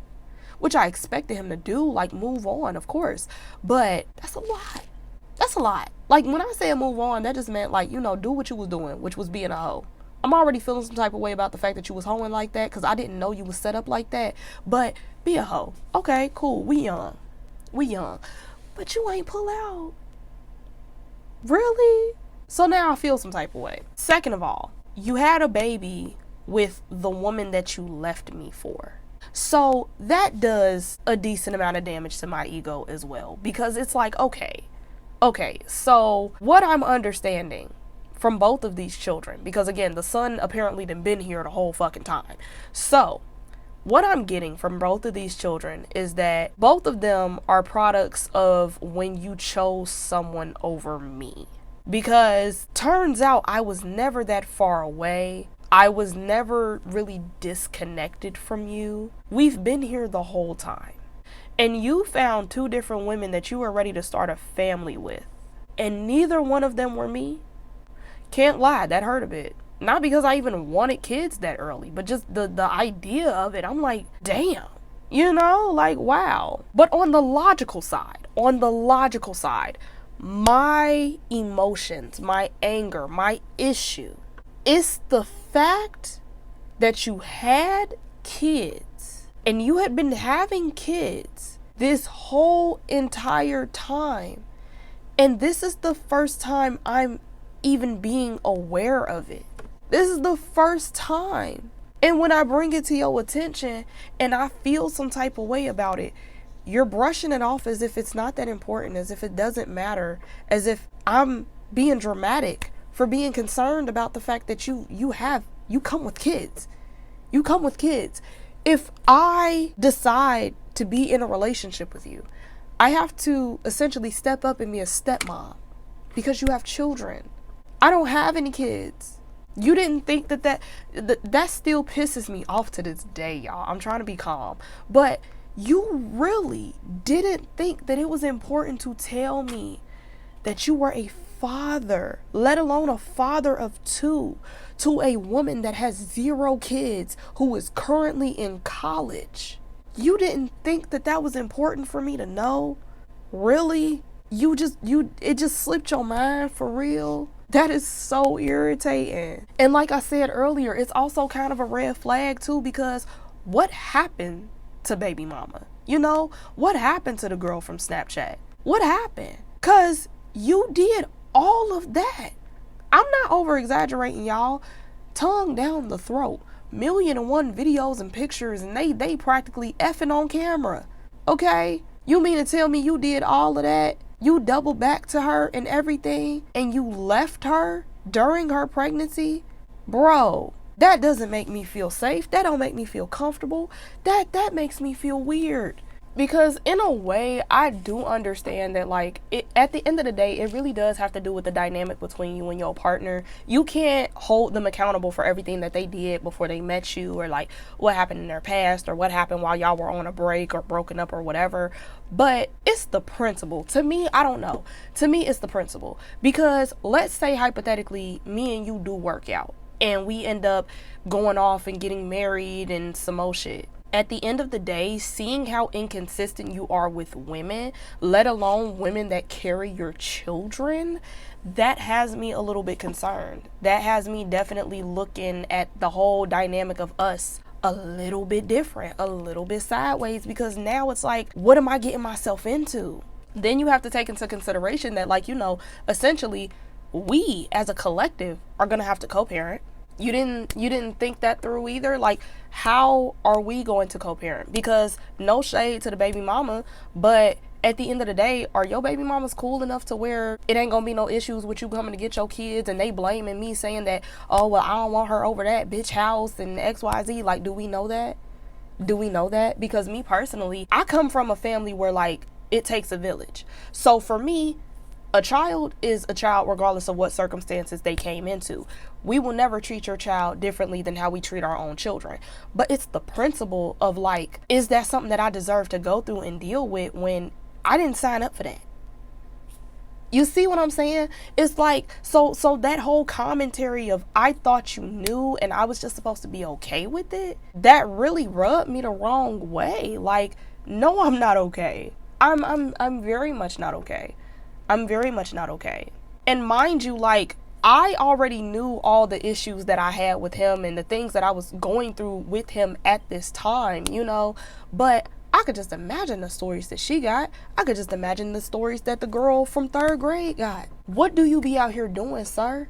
which I expected him to do, like, move on, of course. But that's a lot. That's a lot. Like, when I say move on, that just meant, like, you know, do what you was doing, which was being a hoe. I'm already feeling some type of way about the fact that you was hoeing like that, because I didn't know you was set up like that. But be a hoe. Okay, cool. We young. But you ain't pull out. Really? So now I feel some type of way. Second of all, you had a baby with the woman that you left me for. So that does a decent amount of damage to my ego as well, because it's like, okay, so what I'm understanding from both of these children, because again, the son apparently done been here the whole fucking time. So what I'm getting from both of these children is that both of them are products of when you chose someone over me. Because turns out I was never that far away. I was never really disconnected from you. We've been here the whole time. And you found 2 different women that you were ready to start a family with, and neither one of them were me. Can't lie, that hurt a bit. Not because I even wanted kids that early, but just the idea of it. I'm like, damn, you know, like, wow. But on the logical side, my emotions, my anger, my issue is the fact that you had kids, and you had been having kids this whole entire time. And this is the first time I'm even being aware of it. This is the first time. And when I bring it to your attention and I feel some type of way about it, you're brushing it off as if it's not that important, as if it doesn't matter, as if I'm being dramatic for being concerned about the fact that you come with kids. You come with kids. If I decide to be in a relationship with you, I have to essentially step up and be a stepmom because you have children. I don't have any kids. You didn't think that still pisses me off to this day, y'all. I'm trying to be calm. But you really didn't think that it was important to tell me that you were a father, let alone a father of 2, to a woman that has 0 kids who is currently in college. You didn't think that was important for me to know? Really? It just slipped your mind, for real? That is so irritating. And like I said earlier, it's also kind of a red flag too, because what happened to baby mama? You know, what happened to the girl from Snapchat? What happened? Cause you did all of that. I'm not over exaggerating, y'all. Tongue down the throat. 1,000,001 videos and pictures, and they practically effing on camera. Okay? You mean to tell me you did all of that? You doubled back to her and everything, and you left her during her pregnancy? Bro, That doesn't make me feel safe. That don't make me feel comfortable. That makes me feel weird. Because in a way, I do understand that, like, at the end of the day, it really does have to do with the dynamic between you and your partner. You can't hold them accountable for everything that they did before they met you, or like what happened in their past, or what happened while y'all were on a break or broken up or whatever. But it's the principle. To me, I don't know. To me, it's the principle. Because let's say hypothetically, me and you do work out and we end up going off and getting married and some more shit. At the end of the day, seeing how inconsistent you are with women, let alone women that carry your children, that has me a little bit concerned. That has me definitely looking at the whole dynamic of us a little bit different, a little bit sideways, because now it's like, what am I getting myself into? Then you have to take into consideration that, like, you know, essentially we as a collective are going to have to co-parent. You didn't think that through either? Like, how are we going to co-parent? Because no shade to the baby mama, but at the end of the day, are your baby mamas cool enough to where it ain't gonna be no issues with you coming to get your kids and they blaming me saying that, oh, well, I don't want her over that bitch house and XYZ? Like, do we know that? Do we know that? Because me personally, I come from a family where, like, it takes a village. So for me, a child is a child regardless of what circumstances they came into. We will never treat your child differently than how we treat our own children. But it's the principle of, like, is that something that I deserve to go through and deal with when I didn't sign up for that? You see what I'm saying? It's like, so that whole commentary of I thought you knew and I was just supposed to be okay with it, that really rubbed me the wrong way. Like, no, I'm not okay. I'm very much not okay. I'm very much not okay. And mind you, like, I already knew all the issues that I had with him and the things that I was going through with him at this time, you know, but I could just imagine the stories that she got. I could just imagine the stories that the girl from 3rd grade got. What do you be out here doing, sir?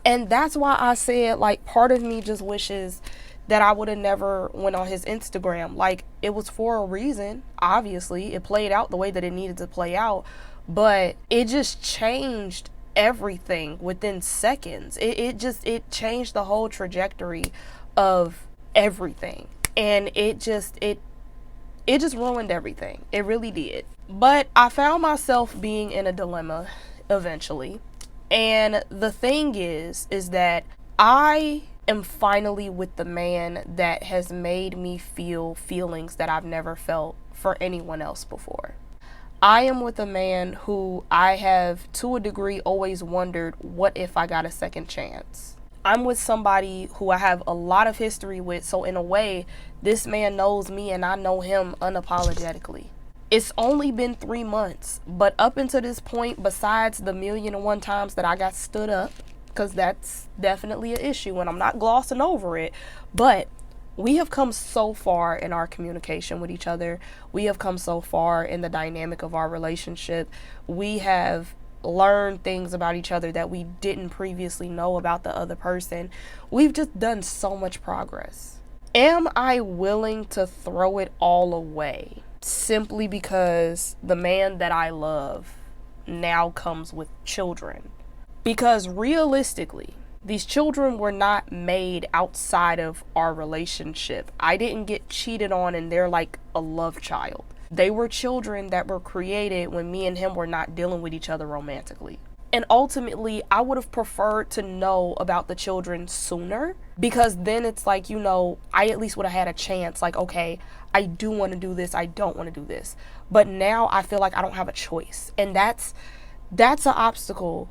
And that's why I said, like, part of me just wishes that I would have never went on his Instagram. Like, it was for a reason. Obviously, it played out the way that it needed to play out. But it just changed everything within seconds. It changed the whole trajectory of everything. And it just ruined everything. It really did. But I found myself being in a dilemma eventually. And the thing is that I am finally with the man that has made me feel feelings that I've never felt for anyone else before. I am with a man who I have, to a degree, always wondered, what if I got a second chance? I'm with somebody who I have a lot of history with, so in a way, this man knows me and I know him unapologetically. It's only been 3 months, but up until this point, besides the 1,000,001 times that I got stood up, because that's definitely an issue and I'm not glossing over it, but we have come so far in our communication with each other. We have come so far in the dynamic of our relationship. We have learned things about each other that we didn't previously know about the other person. We've just done so much progress. Am I willing to throw it all away simply because the man that I love now comes with children? Because realistically, these children were not made outside of our relationship. I didn't get cheated on and they're like a love child. They were children that were created when me and him were not dealing with each other romantically. And ultimately, I would have preferred to know about the children sooner, because then it's like, you know, I at least would have had a chance. Like, okay, I do want to do this. I don't want to do this. But now I feel like I don't have a choice. And that's an obstacle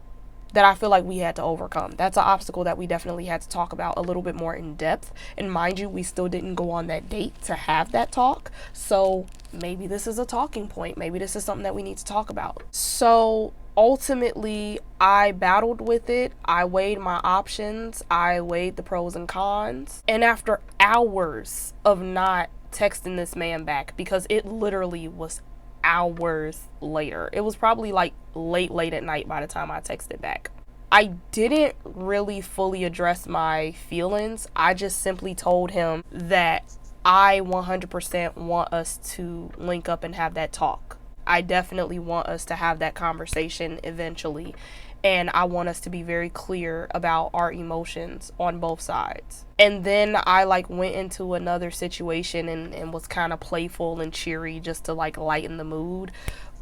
that I feel like we had to overcome. That's an obstacle that we definitely had to talk about a little bit more in depth. And mind you, we still didn't go on that date to have that talk. So maybe this is a talking point. Maybe this is something that we need to talk about. So ultimately, I battled with it. I weighed my options. I weighed the pros and cons. And after hours of not texting this man back, because it literally was hours later. It was probably like late at night by the time I texted back. I didn't really fully address my feelings. I just simply told him that I 100% want us to link up and have that talk. I definitely want us to have that conversation eventually. And I want us to be very clear about our emotions on both sides. And then I like went into another situation and was kind of playful and cheery just to like lighten the mood.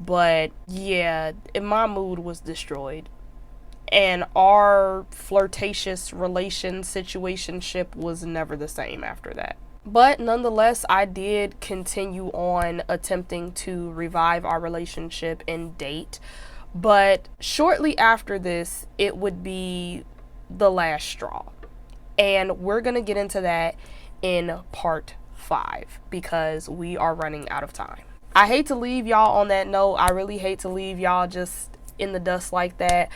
But yeah, my mood was destroyed. And our flirtatious situationship was never the same after that. But nonetheless, I did continue on attempting to revive our relationship and date. But shortly after this, it would be the last straw. And we're going to get into that in part 5 because we are running out of time. I hate to leave y'all on that note. I really hate to leave y'all just in the dust like that.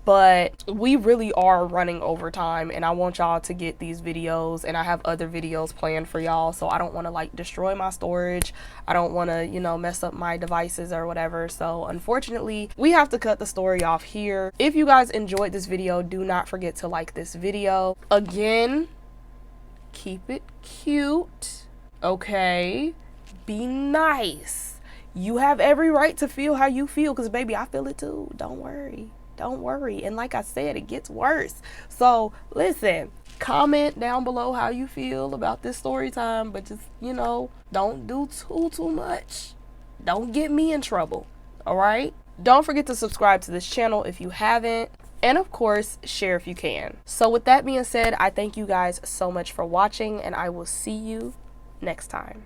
But we really are running over time, and I want y'all to get these videos, and I have other videos planned for y'all, so I don't want to like destroy my storage. I don't want to, you know, mess up my devices or whatever. So unfortunately, we have to cut the story off here. If you guys enjoyed this video, do not forget to like this video. Again, keep it cute, okay? Be nice. You have every right to feel how you feel, because baby, I feel it too. Don't worry. Don't worry. And like I said, it gets worse. So listen, comment down below how you feel about this story time, but just, you know, don't do too much. Don't get me in trouble. All right. Don't forget to subscribe to this channel if you haven't. And of course, share if you can. So with that being said, I thank you guys so much for watching, and I will see you next time.